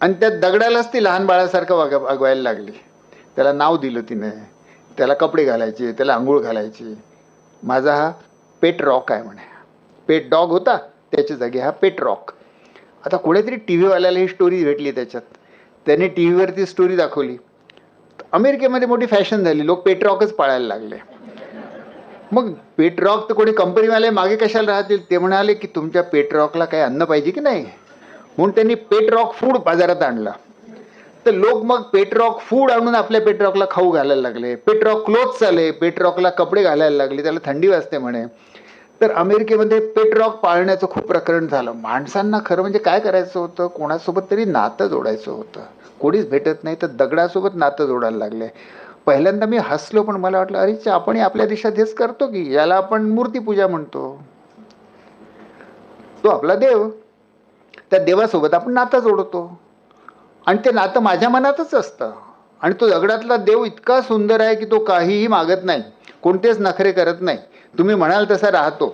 आणि त्या दगडालाच ती लहान बाळासारखं वागवायला लागली. त्याला नाव दिलं तिने, त्याला कपडे घालायचे, त्याला आंघोळ घालायची. माझा हा पेट रॉक आहे म्हणे. पेट डॉग होता, त्याच्या जागी हा पेट रॉक. आता कोणीतरी टी व्हीवाल्याला ही स्टोरी भेटली त्याच्यात, त्याने टी व्हीवरती स्टोरी दाखवली. अमेरिकेमध्ये मोठी फॅशन झाली, लोक पेट रॉकच पाळायला लागले. मग पेट रॉक तर कोणी कंपनीवाले मागे कशाला राहतील? ते म्हणाले की तुमच्या पेट रॉकला काही अन्न पाहिजे की नाही, म्हणून त्यांनी पेट रॉक फूड बाजारात आणला. तर लोक मग पेट रॉक फूड आणून आपल्या पेट रॉकला खाऊ घालायला लागले. पेट रॉक क्लोथ्स आले, पेट रॉकला कपडे घालायला लागले, त्याला थंडी वाजते म्हणे. तर अमेरिकेमध्ये पेट रॉक पाळण्याचं खूप प्रकरण झालं. माणसांना खरं म्हणजे काय करायचं होतं? कोणासोबत तरी नातं जोडायचं होतं. कोणीच भेटत नाही तर दगडासोबत नातं जोडायला लागले. पहिल्यांदा मी हसलो, पण मला वाटलं अरे आपण आपल्या देशात हेच करतो की, याला आपण मूर्तीपूजा म्हणतो. तो आपला देव, त्या देवासोबत आपण नातं जोडतो आणि ते नातं माझ्या मनातच असतं. आणि तो दगडातला देव इतका सुंदर आहे की तो काहीही मागत नाही, कोणतेच नखरे करत नाही. तुम्ही म्हणाल तसा राहतो,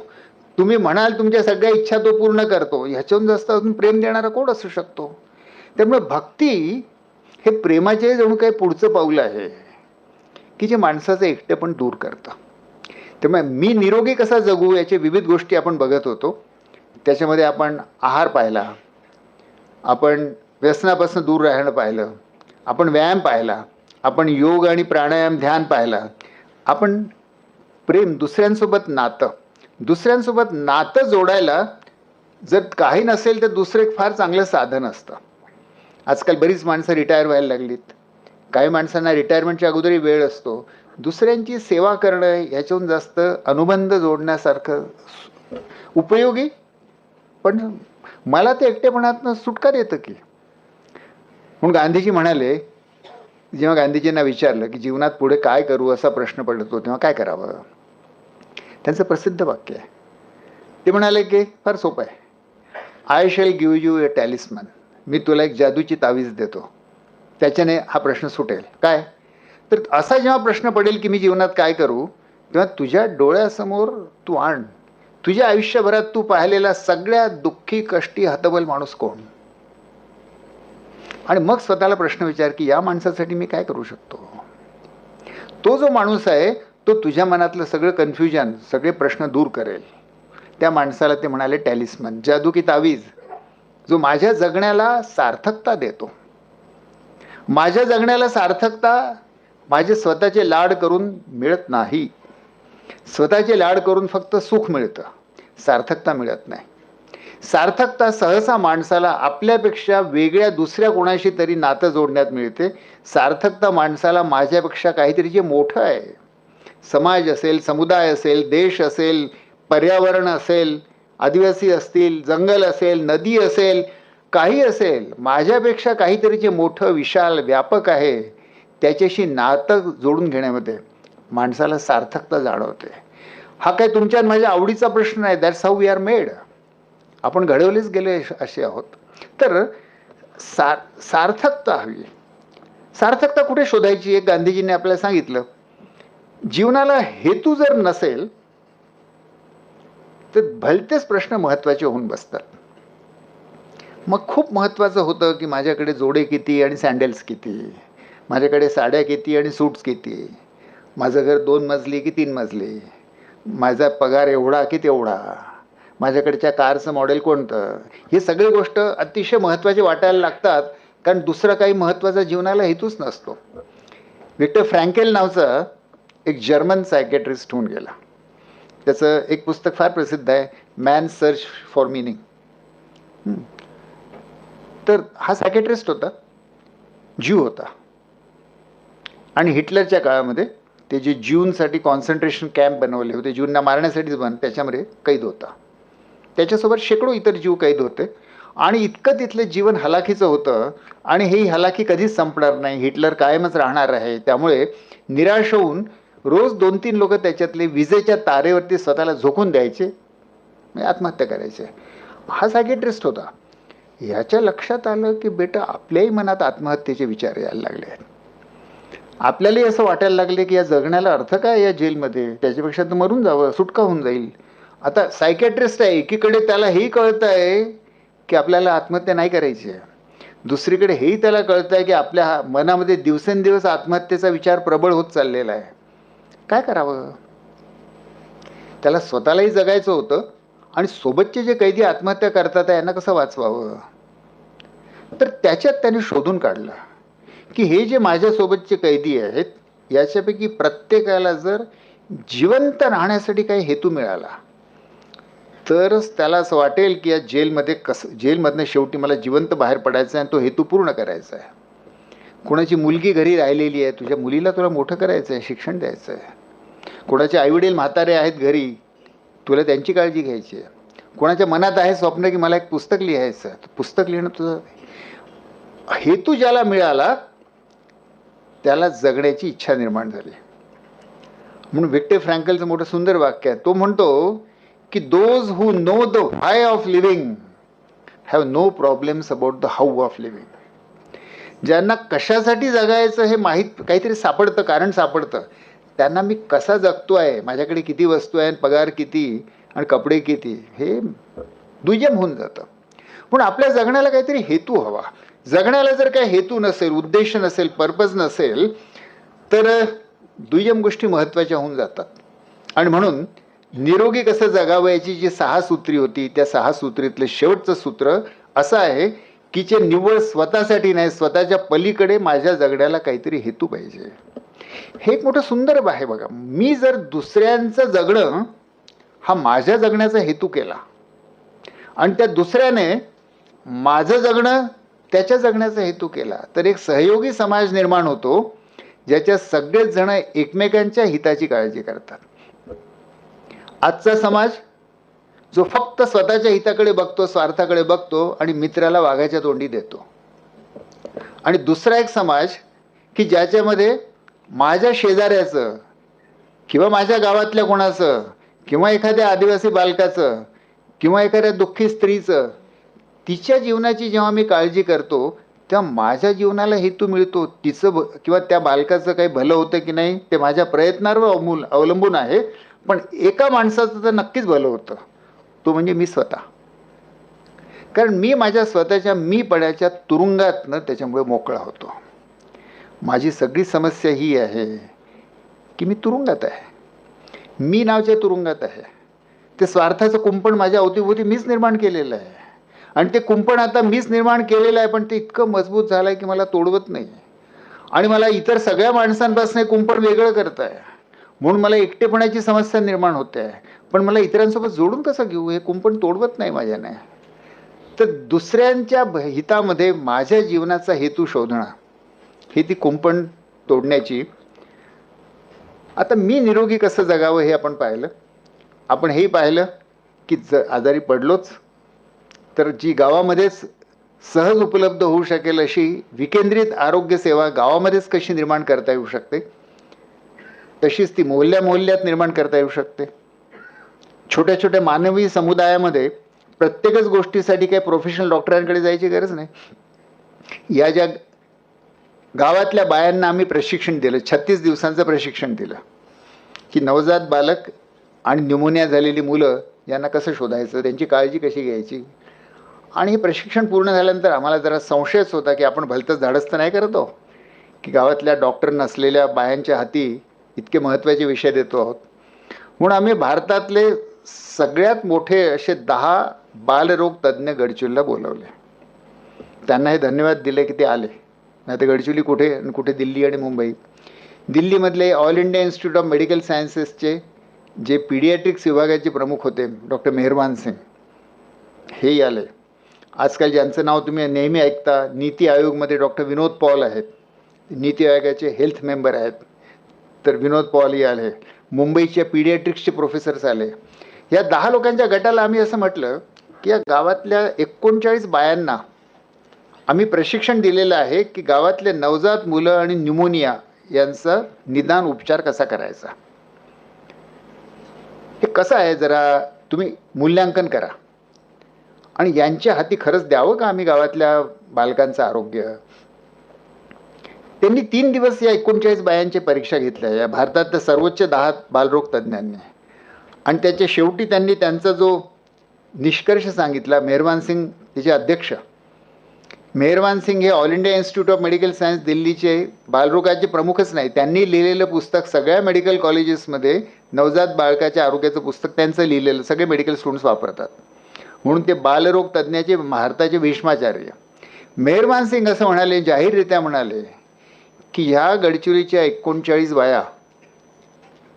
तुम्ही म्हणाल तुमच्या सगळ्या इच्छा तो पूर्ण करतो. ह्याच्याहून जास्त अजून प्रेम देणारा कोण असू शकतो? त्यामुळे भक्ती हे प्रेमाचे जणू काही पुढचं पाऊल आहे की जे माणसाचं एकटे पण दूर करतं. त्यामुळे मी निरोगी कसा जगू याचे विविध गोष्टी आपण बघत होतो. त्याच्यामध्ये आपण आहार पाहिला, आपण व्यसनापासून दूर राहणं पाहिलं, आपण व्यायाम पाहिला, आपण योग आणि प्राणायाम ध्यान पाहिला, आपण प्रेम, दुसऱ्यांसोबत नातं, दुसऱ्यांसोबत नातं जोडायला जर काही नसेल तर दुसरं एक फार चांगलं साधन असतं. आजकाल बरीच माणसं रिटायर व्हायला लागलीत. काही माणसांना रिटायरमेंटच्या अगोदरही वेळ असतो. दुसऱ्यांची सेवा करणं ह्याच्याहून जास्त अनुबंध जोडण्यासारखं उपयोगी, पण मला ते एकटेपणातनं सुटका देतं की. म्हणून गांधीजी म्हणाले, जेव्हा गांधीजींना विचारलं की जीवनात पुढे काय करू असा प्रश्न पडतो तेव्हा काय करावं, त्यांचं प्रसिद्ध वाक्य आहे. ते म्हणाले की फार सोपं आहे. I shall give U A टॅलिस्मन. मी तुला एक जादूची तावीज देतो, त्याच्याने हा प्रश्न सुटेल. काय तर असा जेव्हा प्रश्न पडेल की मी जीवनात काय करू, तेव्हा तुझ्या डोळ्यासमोर तू आण तुझ्या आयुष्यभरात तू पाहिलेला सगळ्यात दुःखी कष्टी हतबल माणूस कोण, आणि मग स्वतःला प्रश्न विचार की या माणसासाठी मी काय करू शकतो. तो जो माणूस आहे तो तुझ्या मनातलं सगळं कन्फ्युजन, सगळे प्रश्न दूर करेल. त्या माणसाला ते म्हणाले टॅलिस्मन, जादू की तावीज, जो माझ्या जगण्याला सार्थकता देतो. माझ्या जगण्याला सार्थकता माझे स्वतःचे लाड करून मिळत नाही. स्वतःचे लाड करून फक्त सुख मिळतं, सार्थकता मिळत नाही. सार्थकता सहसा माणसाला आपल्यापेक्षा वेगळ्या दुसऱ्या कोणाशी तरी नातं जोडण्यात मिळते. सार्थकता माणसाला माझ्यापेक्षा काहीतरी जे मोठं आहे, समाज असेल, समुदाय असेल, देश असेल, पर्यावरण असेल, आदिवासी असतील, जंगल असेल, नदी असेल, काही असेल, माझ्यापेक्षा काहीतरी जे मोठं विशाल व्यापक आहे त्याच्याशी नातं जोडून घेण्यामध्ये माणसाला सार्थकता जाणवते. हा काय तुमच्या माझ्या आवडीचा प्रश्न नाही. That's how we are made. आपण घडवलेच गेले असे आहोत. तर सार्थकता हवी. सार्थकता कुठे शोधायची? एक गांधीजींनी आपल्याला सांगितलं, जीवनाला हेतू जर नसेल तर भलतेच प्रश्न महत्त्वाचे होऊन बसतात. मग खूप महत्त्वाचं होतं की माझ्याकडे जोडे किती आणि सँडल्स किती, माझ्याकडे साड्या किती आणि सूट्स किती, माझं घर 2 मजली की 3 मजली, माझा पगार एवढा की तेवढा, माझ्याकडच्या कारचं मॉडेल कोणतं. हे सगळे गोष्ट अतिशय महत्त्वाचे वाटायला लागतात, कारण दुसरा काही महत्त्वाचा जीवनाला हेतूच नसतो. विक्टर फ्रँकेल नावचा एक जर्मन सायकॅट्रिस्ट होऊन गेला. त्याचं एक पुस्तक फार प्रसिद्ध आहे, मॅन सर्च फॉर मिनिंग. तर हा सायकॅट्रिस्ट होता, ज्यू होता, आणि हिटलरच्या काळामध्ये ते जे ज्यूंसाठी कॉन्सन्ट्रेशन कॅम्प बनवले होते, ज्यूंना मारण्यासाठीच त्याच्यामध्ये कैद होता. त्याच्यासोबत शेकडो इतर जीव कैद होते, आणि इतकं तिथलं जीवन हलाखीचं होतं, आणि ही हलाखी कधीच संपणार नाही, हिटलर कायमच राहणार आहे. त्यामुळे निराश होऊन रोज 2-3 लोक त्याच्यातले विजेच्या तारेवरती स्वतःला झोकून द्यायचे, म्हणजे आत्महत्या करायचे. हा सायकॅट्रिस्ट होता. ह्याच्या लक्षात आलं की बेटा, आपल्याही मनात आत्महत्येचे विचार यायला लागले आहेत. आपल्यालाही असं वाटायला लागले की या जगण्याला अर्थ काय या जेलमध्ये, त्याच्यापेक्षा तर मरून जावं, सुटका होऊन जाईल. आता सायकॅट्रिस्ट आहे, एकीकडे त्याला हेही कळतं आहे की आपल्याला आत्महत्या नाही करायची आहे, दुसरीकडे हेही त्याला कळतं आहे की आपल्या मनामध्ये दिवसेंदिवस आत्महत्येचा विचार प्रबळ होत चाललेला आहे. काय करावं? त्याला स्वतःलाही जगायचं होतं, आणि सोबतचे जे कैदी आत्महत्या करतात यांना कसं वाचवावं. तर त्याच्यात त्याने शोधून काढलं की हे जे माझ्यासोबतचे कैदी आहेत याच्यापैकी प्रत्येकाला जर जिवंत राहण्यासाठी काही हेतू मिळाला तरच त्याला असं वाटेल की या जेलमधनं शेवटी मला जिवंत बाहेर पडायचं आहे आणि तो हेतू पूर्ण करायचा आहे. कोणाची मुलगी घरी राहिलेली आहे, तुझ्या मुलीला तुला मोठं करायचं आहे, शिक्षण द्यायचं आहे. कोणाचे आईवडील म्हातारे आहेत घरी, तुला त्यांची काळजी घ्यायची आहे. कोणाच्या मनात आहे स्वप्न की मला एक पुस्तक लिहायचं, पुस्तक लिहिणं तुझं हेतू ज्याला मिळाला त्याला जगण्याची इच्छा निर्माण झाली. म्हणून विक्टर फ्रँकलचं मोठं सुंदर वाक्य आहे. तो म्हणतो की those who know the why of living have no problems about the how of living. ज्यांना कशासाठी जगायचं हे माहीत, काहीतरी सापडतं, कारण सापडतं, त्यांना मी कसा जगतो आहे, माझ्याकडे किती वस्तू आहे, पगार किती आणि कपडे किती, हे दुय्यम होऊन जातं. पण आपल्या जगण्याला काहीतरी हेतू हवा. जगण्याला जर काही हेतू नसेल, उद्देश नसेल, पर्पज नसेल, तर दुय्यम गोष्टी महत्त्वाच्या होऊन जातात. आणि म्हणून निरोगी कसं जगावं याची जी 6 सूत्री होती, त्या 6 सूत्रीतलं शेवटचं सूत्र असं आहे की जे निव्वळ स्वतःसाठी नाही, स्वतःच्या पलीकडे माझ्या जगण्याला काहीतरी हेतू पाहिजे. हे एक मोठं सुंदर आहे बघा. मी जर दुसऱ्यांचं जगणं हा माझ्या जगण्याचा हेतू केला आणि त्या दुसऱ्याने माझं जगणं त्याच्या जगण्याचा हेतू केला, तर एक सहयोगी समाज निर्माण होतो ज्याच्यात सगळेच जण एकमेकांच्या हिताची काळजी करतात. आजचा समाज जो फक्त स्वतःच्या हिताकडे बघतो, स्वार्थाकडे बघतो आणि मित्राला वाघाच्या तोंडी देतो. आणि दुसरा एक समाज की ज्याच्यामध्ये माझ्या शेजाऱ्याचं किंवा माझ्या गावातल्या कोणाचं किंवा एखाद्या आदिवासी बालकाचं किंवा एखाद्या दुःखी स्त्रीचं, तिच्या जीवनाची जेव्हा मी काळजी करतो तेव्हा माझ्या जीवनाला हेतू मिळतो. तिचं किंवा त्या बालकाचं काही भलं होतं की नाही ते माझ्या प्रयत्नांवर अवलंबून आहे, पण एका माणसाचं तर नक्कीच भलं होतं, तो म्हणजे मी स्वतः. कारण मी माझ्या स्वतःच्या मीपणाच्या तुरुंगातनं त्याच्यामुळे मोकळा होतो. माझी सगळी समस्या ही आहे की मी तुरुंगात आहे, मी नावच्या तुरुंगात आहे. ते स्वार्थाचं कुंपण माझ्या अवतीभोवती मीच निर्माण केलेलं आहे आणि ते कुंपण आता मीच निर्माण केलेलं आहे, पण ते इतकं मजबूत झालं आहे की मला तोडवत नाही आणि मला इतर सगळ्या माणसांपासून कुंपण वेगळं करत आहे. म्हणून मला एकटेपणाची समस्या निर्माण होते आहे, पण मला इतरांसोबत जोडून कसं घेऊ, हे कुंपण तोडवत नाही माझ्याने. तर दुसऱ्यांच्या हितामध्ये माझ्या जीवनाचा हेतू शोधणं ही ती कुंपण तोडण्याची. आता मी निरोगी कसं जगावं हे आपण पाहिलं. आपण हेही पाहिलं की आजारी पडलोच तर जी गावामध्येच सहज उपलब्ध होऊ शकेल अशी विकेंद्रित आरोग्य सेवा गावामध्येच कशी निर्माण करता येऊ शकते, तशीच ती मोहल्ल्यात निर्माण करता येऊ शकते. छोट्या छोट्या मानवी समुदायामध्ये प्रत्येकच गोष्टीसाठी काही प्रोफेशनल डॉक्टरांकडे जायची गरज नाही. या ज्या गावातल्या बायांना आम्ही प्रशिक्षण दिलं, 36 दिवसांचं प्रशिक्षण दिलं की नवजात बालक आणि न्यूमोनिया झालेली मुलं यांना कसं शोधायचं, त्यांची काळजी कशी घ्यायची. आणि हे प्रशिक्षण पूर्ण झाल्यानंतर आम्हाला जरा संशयच होता की आपण भलतंच धाडस तर नाही करत आहोत की गावातल्या डॉक्टर नसलेल्या बायांच्या हाती इतके महत्त्वाचे विषय देतो आहोत. म्हणून आम्ही भारतातले सगळ्यात मोठे असे 10 बालरोग तज्ज्ञ गडचिरोलीला बोलवले. त्यांना हे धन्यवाद दिले की ते आले, नाही तर गडचिरोली कुठे आणि कुठे दिल्ली आणि मुंबई. दिल्लीमधले all India institute of medical सायन्सेसचे जे पीडियाट्रिक्स विभागाचे प्रमुख होते डॉक्टर मेहरबान सिंग, हेही आले. आजकाल ज्यांचं नाव तुम्ही नेहमी ऐकता, नीती आयोगमध्ये डॉक्टर विनोद पॉल आहेत, नीती आयोगाचे हेल्थ मेंबर आहेत, तर विनोद पॉलही आले. मुंबईच्या पीडियाट्रिक्सचे प्रोफेसर्स आले. या 10 लोकांच्या गटाला आम्ही असं म्हटलं की या गावातल्या 39 बायांना आम्ही प्रशिक्षण दिलेलं आहे की गावातले नवजात मुलं आणि न्यूमोनिया यांचा निदान उपचार कसा करायचा. हे कसं आहे जरा तुम्ही मूल्यांकन करा आणि यांच्या हाती खरंच द्यावं का आम्ही गावातल्या बालकांचं आरोग्य. त्यांनी 3 दिवस या 39 बायांच्या परीक्षा घेतल्या या भारतातल्या सर्वोच्च 10 बालरोग तज्ज्ञांनी आणि त्याच्या शेवटी त्यांनी त्यांचा जो निष्कर्ष सांगितला. मेहरबान सिंग तिचे अध्यक्ष, मेहरबान सिंग हे all India institute of medical science दिल्लीचे बालरोगाचे प्रमुखच नाही, त्यांनी लिहिलेलं पुस्तक सगळ्या मेडिकल कॉलेजेसमध्ये नवजात बाळकाच्या आरोग्याचं पुस्तक त्यांचं लिहिलेलं सगळे मेडिकल स्टुडंट्स वापरतात. म्हणून ते बालरोग तज्ज्ञाचे भारताचे भीष्माचार्य मेहरबान सिंग असं म्हणाले, जाहीररित्या म्हणाले की ह्या गडचिरोलीच्या 39 बाया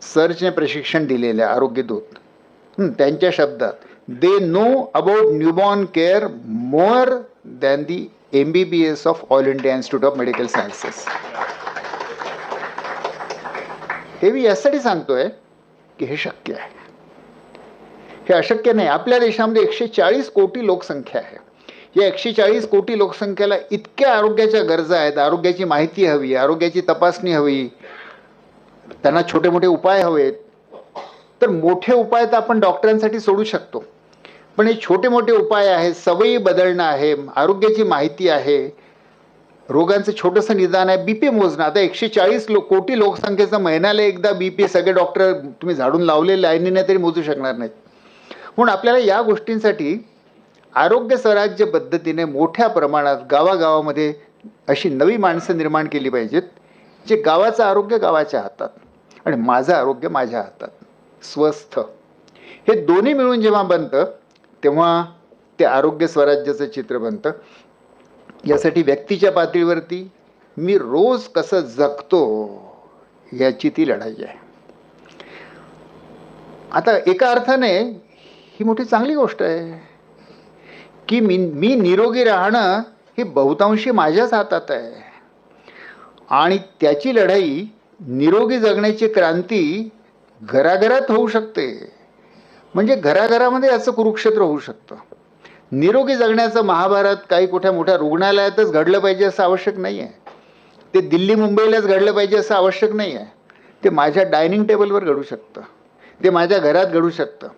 सर्चने प्रशिक्षण दिलेल्या आरोग्यदूत, त्यांच्या शब्दात, they know about newborn care more than the MBBS of all India institute of medical sciences. हे मी यासाठी सांगतोय की हे शक्य आहे, हे अशक्य नाही. आपल्या देशामध्ये 140 कोटी लोकसंख्या आहे. या 140 कोटी लोकसंख्येला इतक्या आरोग्याच्या गरजा आहेत, आरोग्याची माहिती हवी, आरोग्याची तपासणी हवी, त्यांना छोटे मोठे उपाय हवेत. तर मोठे उपाय तर आपण डॉक्टरांसाठी सोडू शकतो, पण हे छोटे मोठे उपाय आहेत, सवयी बदलणं आहे, आरोग्याची माहिती आहे, रोगांचं छोटंसं निदान आहे, BP मोजणं. आता 140 कोटी लोकसंख्येचा महिन्याला एकदा BP सगळे डॉक्टर तुम्ही झाडून लावलेले लाईनीने तरी मोजू शकणार नाहीत. म्हणून आपल्याला या गोष्टींसाठी आरोग्य स्वराज्य पद्धतीने मोठ्या प्रमाणात गावागावामध्ये अशी नवी माणसं निर्माण केली पाहिजेत, जे गावाचं आरोग्य गावाच्या हातात आणि माझं आरोग्य माझ्या हातात, स्वस्थ. हे दोन्ही मिळून जेव्हा बनतं तेव्हा ते आरोग्य स्वराज्याचं चित्र बनतं. यासाठी व्यक्तीच्या पातळीवरती मी रोज कसं जगतो याची ती लढाई आहे. आता एका अर्थाने ही मोठी चांगली गोष्ट आहे की मी निरोगी राहणं हे बहुतांशी माझ्याच हातात आहे. आणि त्याची लढाई, निरोगी जगण्याची क्रांती घराघरात होऊ शकते. म्हणजे घराघरामध्ये याचं कुरुक्षेत्र होऊ शकतं. निरोगी जगण्याचं महाभारत काही कुठल्या मोठ्या रुग्णालयातच घडलं पाहिजे असं आवश्यक नाही आहे. ते दिल्ली मुंबईलाच घडलं पाहिजे असं आवश्यक नाही आहे. ते माझ्या डायनिंग टेबलवर घडू शकतं. ते माझ्या घरात घडू शकतं.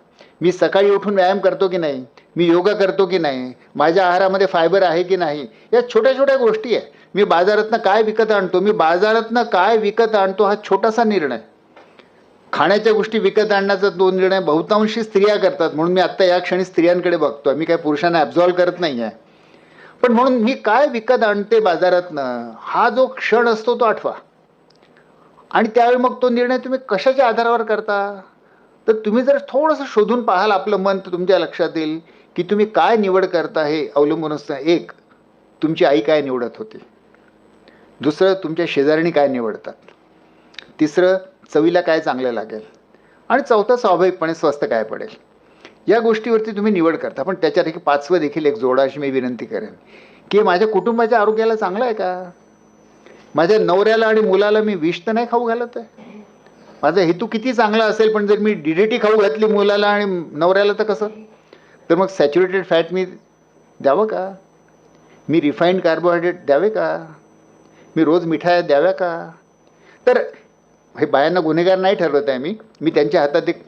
मी सकाळी उठून व्यायाम करतो की नाही, मी योगा करतो की नाही, माझ्या आहारामध्ये फायबर आहे की नाही, या छोट्या छोट्या गोष्टी आहे. मी बाजारातनं काय विकत आणतो, मी बाजारातनं काय विकत आणतो हा छोटासा निर्णय. खाण्याच्या गोष्टी विकत आणण्याचा तो निर्णय बहुतांशी स्त्रिया करतात. म्हणून मी आत्ता या क्षणी स्त्रियांकडे बघतो. मी काय पुरुषांना ॲब्झॉल्व करत नाही आहे. पण म्हणून मी काय विकत आणते बाजारातनं हा जो क्षण असतो तो आठवा. आणि त्यावेळी मग तो निर्णय तुम्ही कशाच्या आधारावर करता, तर तुम्ही जर थोडंसं शोधून पाहाल आपलं मन, तर तुमच्या लक्षात येईल की तुम्ही काय निवड करता हे अवलंबून असतं. एक, तुमची आई काय निवडत होती. दुसरं, तुमच्या शेजारणी काय निवडतात. तिसरं, चवीला काय चांगलं लागेल. आणि चौथं, स्वाभाविकपणे स्वस्त काय पडेल. या गोष्टीवरती तुम्ही निवड करता. पण त्याच्यापैकी पाचवं देखील एक जोडा अशी मी विनंती करेन की माझ्या कुटुंबाच्या आरोग्याला चांगलं आहे का. माझ्या नवऱ्याला आणि मुलाला मी विष तर नाही खाऊ घालत आहे. माझा हेतू किती चांगला असेल पण जर मी DDT खाऊ घातली मुलाला आणि नवऱ्याला तर कसं. तर मग सॅच्युरेटेड फॅट मी द्यावं का, मी रिफाईंड कार्बोहायड्रेट द्यावे का, मी रोज मिठाया द्याव्या का. तर हे बायांना गुन्हेगार नाही ठरवत आहे मी त्यांच्या हातात एक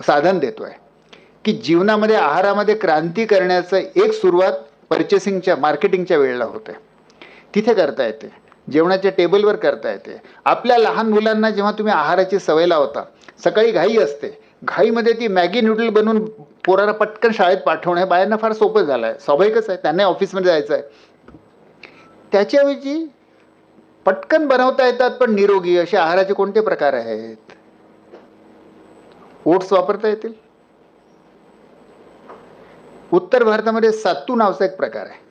साधन देतो आहे की जीवनामध्ये आहारामध्ये क्रांती करण्याचं एक सुरुवात पर्चेसिंगच्या मार्केटिंगच्या वेळेला होते. तिथे करता येते, जेवणाच्या टेबलवर करता येते. आपल्या लहान मुलांना जेव्हा तुम्ही आहाराची सवय लावता, सकाळी घाई असते, घाईमध्ये ती मॅगी नूडल बनवून पोराला पटकन शाळेत पाठवणं हे बायांना फार सोपं झालं आहे. स्वाभाविकच आहे, त्यांना ऑफिसमध्ये जायचं आहे. त्याच्याऐवजी पटकन बनवता येतात पण निरोगी असे आहाराचे कोणते प्रकार आहेत. ओट्स वापरता येतील. उत्तर भारतामध्ये सत्तू नावाचा एक प्रकार आहे,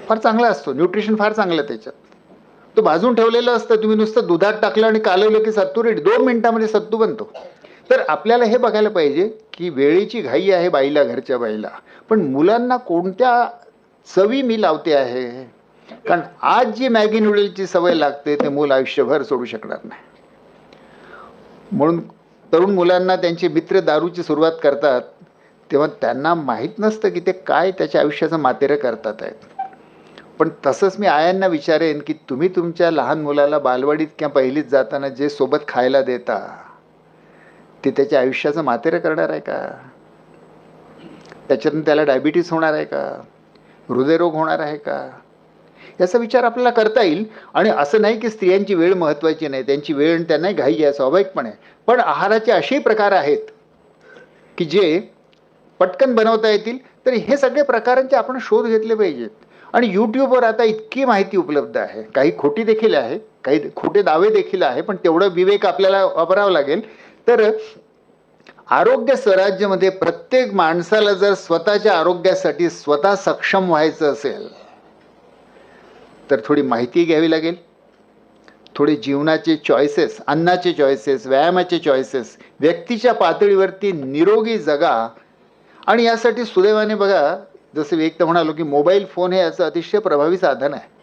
फार चांगला असतो. न्यूट्रिशन फार चांगलं त्याच्यात. तो भाजून ठेवलेलं असतं, तुम्ही नुसतं दुधात टाकलं आणि कालवलं की सत्तू रेडी. 2 मिनिटामध्ये सत्तू बनतो. तर आपल्याला हे बघायला पाहिजे की वेळेची घाई आहे बाईला, घरच्या बाईला, पण मुलांना कोणत्या चवी मी लावते आहे. कारण आज जी मॅगी नूडलची सवय लागते ते मूल आयुष्यभर सोडू शकणार नाही. म्हणून तरुण मुलांना त्यांचे मित्र दारूची सुरुवात करतात तेव्हा त्यांना माहीत नसतं की ते काय त्याच्या आयुष्याचं मातेरं करतात आहेत. पण तसंच मी आयांना विचारेन की तुम्ही तुमच्या लहान मुलाला बालवाडीत किंवा पहिलीत जाताना जे सोबत खायला देता ते त्याच्या आयुष्याचं मातेरं करणार आहे का. त्याच्यातून त्याला डायबिटीस होणार आहे का, हृदयरोग होणार आहे का, याचा विचार आपल्याला करता येईल. आणि असं नाही की स्त्रियांची वेळ महत्त्वाची नाही, त्यांची वेळ त्यांनाही घाई आहे स्वाभाविकपणे. पण आहाराचे असेही प्रकार आहेत की जे पटकन बनवता येतील. तर हे सगळे प्रकारांचे आपण शोध घेतले पाहिजेत. आणि यूट्यूबवर आता इतकी माहिती उपलब्ध आहे, काही खोटी देखील आहे, काही खोटे दावे देखील आहे, पण तेवढं विवेक आपल्याला वापरावं लागेल. तर आरोग्य स्वराज्यामध्ये प्रत्येक माणसाला जर स्वतःच्या आरोग्यासाठी स्वतः सक्षम व्हायचं असेल तर थोडी माहिती घ्यावी लागेल, थोडे जीवनाचे चॉईसेस, अन्नाचे चॉईसेस, व्यायामाचे चॉईसेस, व्यक्तीच्या पातळीवरती निरोगी जगा. आणि यासाठी सुदैवाने बघा, जसं एक तर म्हणालो की मोबाईल फोन हे याचं अतिशय प्रभावी साधन आहे.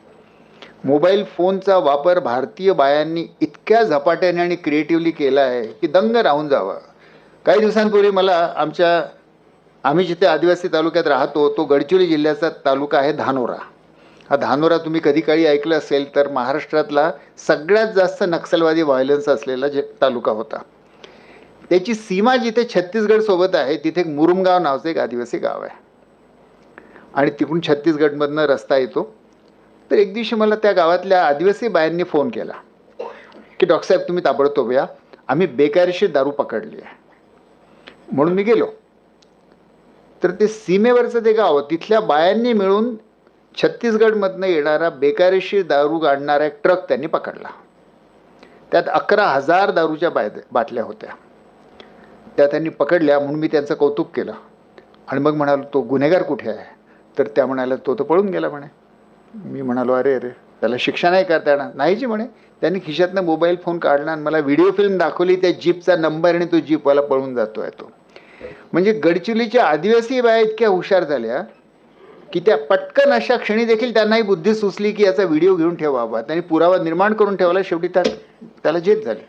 मोबाईल फोनचा वापर भारतीय बायांनी इतक्या झपाट्याने आणि क्रिएटिव्हली केला आहे की दंग राहून जावं. काही दिवसांपूर्वी मला आम्ही जिथे आदिवासी तालुक्यात राहतो तो गडचिरोली जिल्ह्याचा तालुका आहे धानोरा. हा धानोरा तुम्ही कधी काळी ऐकलं असेल तर महाराष्ट्रातला सगळ्यात जास्त नक्षलवादी व्हायलन्स असलेला तालुका होता. त्याची सीमा जिथे छत्तीसगड सोबत आहे तिथे एक मुरुमगाव नावाचं एक आदिवासी गाव आहे आणि तिकडून छत्तीसगडमधनं रस्ता येतो. तर एक दिवशी मला त्या गावातल्या आदिवासी बायांनी फोन केला की डॉक्टर साहेब तुम्ही ताबडतोब या, आम्ही बेकायदेशीर दारू पकडली आहे. म्हणून मी गेलो. तर ते सीमेवरचं ते गाव, तिथल्या बायांनी मिळून छत्तीसगडमधनं येणारा बेकायदेशीर दारू काढणारा एक ट्रक त्यांनी पकडला. त्यात 11,000 दारूच्या बाटल्या होत्या. त्या त्यांनी पकडल्या. म्हणून मी त्यांचं कौतुक केलं आणि मग म्हणालो तो गुन्हेगार कुठे आहे. तर त्या म्हणाल्या तो तर पळून गेला म्हणे. मी म्हणालो अरे त्याला शिक्षा नाही करता येणार. नाहीची म्हणे. त्यांनी खिशातनं मोबाईल फोन काढला आणि मला व्हिडिओ फिल्म दाखवली, त्या जीपचा नंबर, आणि तो जीपवाला पळून जातोय तो. म्हणजे गडचिरोलीच्या आदिवासी बाया इतक्या हुशार झाल्या की त्या पटकन अशा क्षणी देखील त्यांनाही बुद्धी सुचली की याचा व्हिडिओ घेऊन ठेवावा. त्यांनी पुरावा निर्माण करून ठेवला. शेवटी त्याला जेत झाली.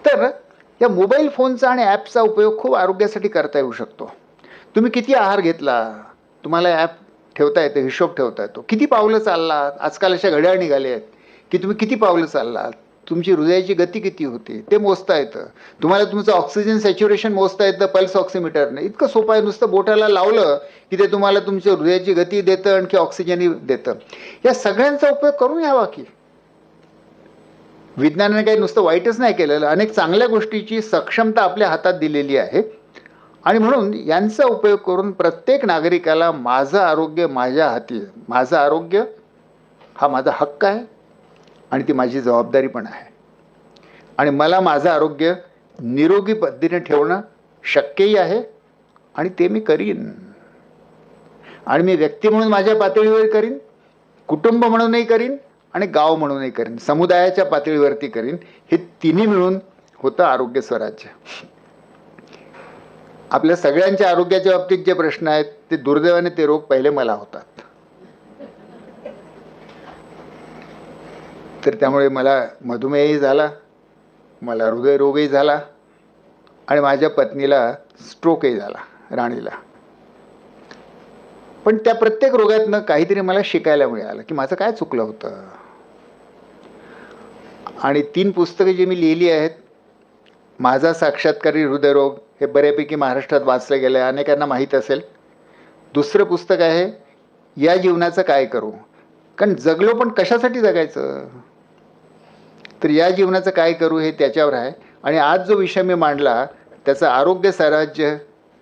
तर या मोबाईल फोनचा आणि ॲपचा उपयोग खूप आरोग्यासाठी करता येऊ शकतो. तुम्ही किती आहार घेतला, तुम्हाला ॲप ठेवता येतं, हिशोब ठेवता येतो. किती पावलं चाललात, आजकाल अशा घड्याळ निघाले आहेत की तुम्ही किती पावलं चाललात, तुमची हृदयाची गती किती होती ते मोजता येतं. तुम्हाला तुमचं ऑक्सिजन सॅच्युरेशन मोजता येतं पल्स ऑक्सिमीटरने. इतकं सोपं आहे. नुसतं बोटाला लावलं की ते तुम्हाला तुमच्या हृदयाची गती देतं, आणखी ऑक्सिजनही देतं. या सगळ्यांचा उपयोग करून यावा की. विज्ञानाने काही नुसतं वाईटच नाही केलेलं, अनेक चांगल्या गोष्टीची सक्षमता आपल्या हातात दिलेली आहे. आणि म्हणून यांचा उपयोग करून प्रत्येक नागरिकाला माझं आरोग्य माझ्या हाती, माझं आरोग्य हा माझा हक्क आहे आणि ती माझी जबाबदारी पण आहे. आणि मला माझं आरोग्य निरोगी पद्धतीने ठेवणं शक्यही आहे आणि ते मी करीन. आणि मी व्यक्ती म्हणून माझ्या पातळीवर करीन, कुटुंब म्हणूनही करीन आणि गाव म्हणूनही करीन, समुदायाच्या पातळीवरती करीन. हे तिन्ही मिळून होतं आरोग्य स्वराज्य. आपल्या सगळ्यांच्या आरोग्याच्या बाबतीत जे प्रश्न आहेत ते दुर्दैवाने ते रोग पहिले मला होतात. तर त्यामुळे मला मधुमेहही झाला, मला हृदयरोगही झाला आणि माझ्या पत्नीला स्ट्रोकही झाला, राणीला. पण त्या प्रत्येक रोगातनं काहीतरी मला शिकायला मिळालं की माझं काय चुकलं होतं. आणि 3 पुस्तकं जी मी लिहिली आहेत, माझा साक्षात्कारी हृदयरोग, हे बऱ्यापैकी महाराष्ट्रात वाचलं गेलं आहे, अनेकांना माहीत असेल. दुसरं पुस्तक आहे या जीवनाचं काय करू, कारण जगलो पण कशासाठी जगायचं. तर या जीवनाचं काय करू हे त्याच्यावर आहे. आणि आज जो विषय मी मांडला त्याचं आरोग्य स्वराज्य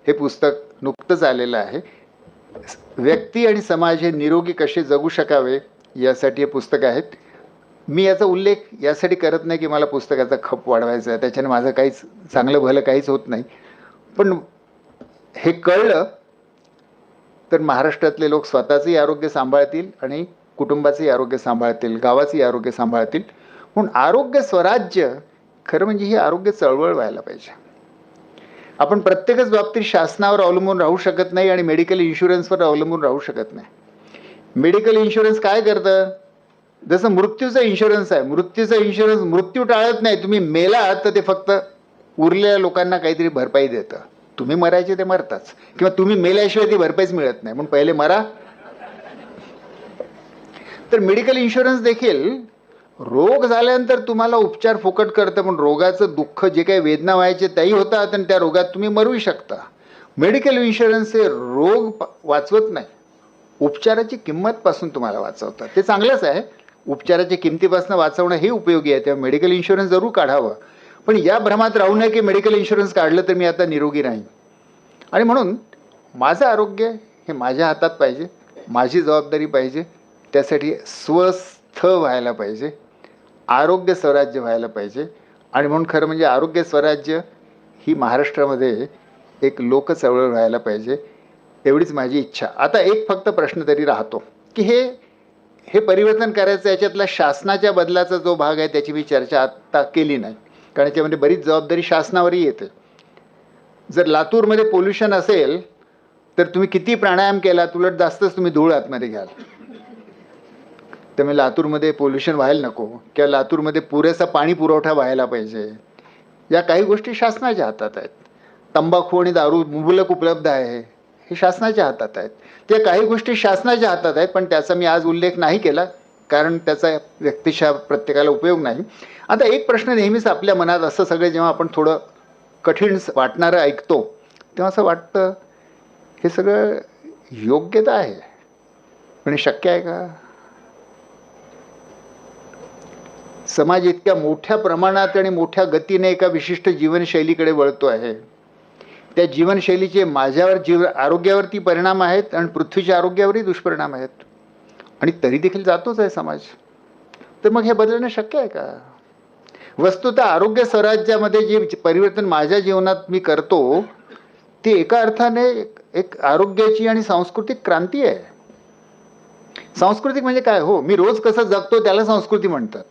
हे पुस्तक नुकतंच आलेलं आहे. व्यक्ती आणि समाज हे निरोगी कसे जगू शकावे यासाठी हे पुस्तक आहेत. मी याचा उल्लेख यासाठी करत नाही की मला पुस्तकाचा खप वाढवायचा आहे, त्याच्याने माझं काहीच चांगलं भलं काहीच होत नाही. पण हे कळलं तर महाराष्ट्रातले लोक स्वतःचंही आरोग्य सांभाळतील आणि कुटुंबाचंही आरोग्य सांभाळतील, गावाचंही आरोग्य सांभाळतील. म्हणून आरोग्य स्वराज्य खरं म्हणजे ही आरोग्य चळवळ व्हायला पाहिजे. आपण प्रत्येकच बाबतीत शासनावर अवलंबून राहू शकत नाही आणि मेडिकल इन्शुरन्सवर अवलंबून राहू शकत नाही. मेडिकल इन्शुरन्स काय करतं, जसं मृत्यूचा इन्शुरन्स आहे. मृत्यूचा इन्शुरन्स मृत्यू टाळत नाही. तुम्ही मेलात तर ते फक्त उरलेल्या लोकांना काहीतरी भरपाई देतं. तुम्ही मरायचे ते मरताच, किंवा तुम्ही मेल्याशिवाय ती भरपाईच मिळत नाही, म्हणून पहिले मरा. तर मेडिकल इन्शुरन्स देखील रोग झाल्यानंतर तुम्हाला उपचार फुकट करतं, पण रोगाचं दुःख जे काही वेदना व्हायचे त्याही होतात आणि त्या रोगात तुम्ही मरूही शकता. मेडिकल इन्शुरन्स हे रोग वाचवत नाही, उपचाराची किंमतपासून तुम्हाला वाचवतात. ते चांगलंच आहे, उपचाराच्या किमतीपासून वाचवणं हे उपयोगी आहे, तेव्हा मेडिकल इन्शुरन्स जरूर काढावं. पण या भ्रमात राहू नये की मेडिकल इन्शुरन्स काढलं तर मी आता निरोगी राहीन. आणि म्हणून माझं आरोग्य हे माझ्या हातात पाहिजे, माझी जबाबदारी पाहिजे. त्यासाठी स्वस्थ व्हायला पाहिजे, आरोग्य स्वराज्य व्हायला पाहिजे. आणि म्हणून खरं म्हणजे आरोग्य स्वराज्य ही महाराष्ट्रामध्ये एक लोकचळवळ व्हायला पाहिजे, एवढीच माझी इच्छा. आता एक फक्त प्रश्न तरी राहतो की हे परिवर्तन करायचं, याच्यातला शासनाच्या बदलाचा जो भाग आहे त्याची मी चर्चा आत्ता केली नाही, कारण याच्यामध्ये बरीच जबाबदारी शासनावरही येते. जर लातूरमध्ये पोल्युशन असेल तर तुम्ही किती प्राणायाम केला उलट जास्तच तुम्ही धूळ आतमध्ये घ्याल. त्यामुळे लातूरमध्ये पोल्युशन व्हायला नको, किंवा लातूरमध्ये पुरेसा पाणी पुरवठा व्हायला पाहिजे. या काही गोष्टी शासनाच्या हातात आहेत. तंबाखू आणि दारू मुबलक उपलब्ध आहे, हे शासनाच्या हातात आहेत. त्या काही गोष्टी शासनाच्या हातात आहेत, पण त्याचा मी आज उल्लेख नाही केला कारण त्याचा व्यक्तिशः प्रत्येकाला उपयोग नाही. आता एक प्रश्न नेहमीच आपल्या मनात असं सगळं जेव्हा आपण थोडं कठीण वाटणारं ऐकतो तेव्हा असं वाटतं हे सगळं योग्यता आहे पण शक्य आहे का. समाज इतक्या मोठ्या प्रमाणात आणि मोठ्या गतीने एका विशिष्ट जीवनशैलीकडे वळतो आहे. त्या जीवनशैलीचे माझ्यावर आरोग्यावरती परिणाम आहेत आणि पृथ्वीच्या आरोग्यावरही दुष्परिणाम आहेत, आणि तरी देखील जातोच आहे समाज. तर मग हे बदलणं शक्य आहे का. वस्तुतः आरोग्य स्वराज्यामध्ये जे परिवर्तन माझ्या जीवनात मी करतो ते एका अर्थाने एक आरोग्याची आणि सांस्कृतिक क्रांती आहे. सांस्कृतिक म्हणजे काय? हो, मी रोज कसं जगतो त्याला संस्कृती म्हणतात.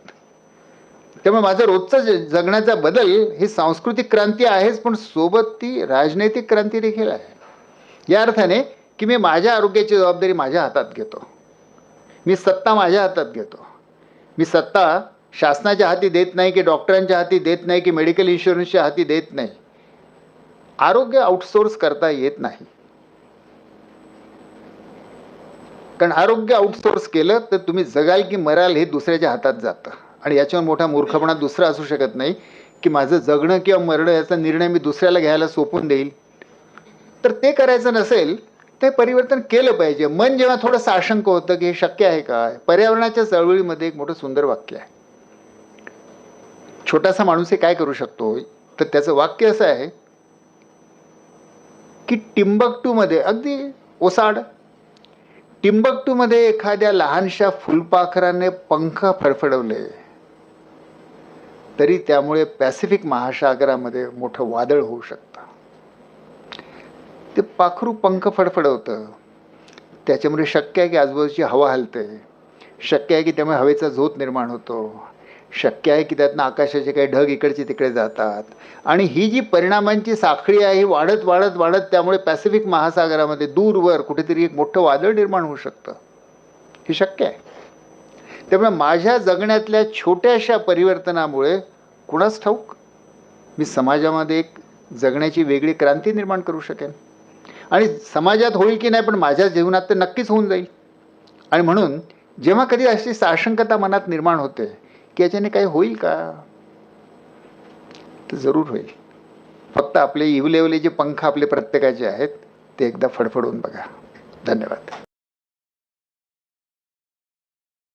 त्यामुळे माझं रोजचं जगण्याचा बदल ही सांस्कृतिक क्रांती आहेच, पण सोबत ती राजनैतिक क्रांती देखील आहे. या अर्थाने की मी माझ्या आरोग्याची जबाबदारी माझ्या हातात घेतो. मी सत्ता माझ्या हातात घेतो. मी सत्ता शासनाच्या हाती देत नाही, की डॉक्टरांच्या हाती देत नाही, की मेडिकल इन्शुरन्सच्या हाती देत नाही. आरोग्य आउटसोर्स करता येत नाही. कारण आरोग्य आउटसोर्स केलं तर तुम्ही जगाल की मराल हे दुसऱ्याच्या हातात जातं. आणि याच्यावर मोठा मूर्खपणा दुसरा असू शकत नाही, की माझं जगणं किंवा मरणं याचा निर्णय मी दुसऱ्याला घ्यायला सोपून देईल. तर ते करायचं नसेल ते परिवर्तन केलं पाहिजे. मन जेव्हा थोडं साशंक होतं की हे शक्य आहे का? पर्यावरणाच्या चळवळीमध्ये एक मोठं सुंदर वाक्य आहे. छोटासा माणूस हे काय करू शकतो? तर त्याचं वाक्य असं आहे की टिंबक्टूमध्ये, अगदी ओसाड, टिंबक्टूमध्ये एखाद्या लहानशा फुलपाखराने पंख फडफडवले तरी त्यामुळे पॅसिफिक महासागरामध्ये मोठं वादळ होऊ शकतं. ते पाखरू पंख फडफडवतं, त्याच्यामुळे शक्य आहे की आजूबाजूची हवा हलते, शक्य आहे की त्यामुळे हवेचा झोत निर्माण होतो, शक्य आहे की त्यातनं आकाशाचे काही ढग इकडचे तिकडे जातात. आणि ही जी परिणामांची साखळी आहे ही वाढत वाढत वाढत त्यामुळे पॅसिफिक महासागरामध्ये दूरवर कुठेतरी एक मोठं वादळ निर्माण होऊ शकतं. हे शक्य आहे. त्यामुळे माझ्या जगण्यातल्या छोट्याशा परिवर्तनामुळे कुणास ठाऊक मी समाजामध्ये एक जगण्याची वेगळी क्रांती निर्माण करू शकेन. आणि समाजात होईल की नाही, पण माझ्या जीवनात तर नक्कीच होऊन जाईल. आणि म्हणून जेव्हा कधी अशी साशंकता मनात निर्माण होते की याच्याने काही होईल का, तर जरूर होईल. फक्त आपले इवलेवले जे पंख आपले प्रत्येकाचे आहेत ते एकदा फडफडून बघा. धन्यवाद.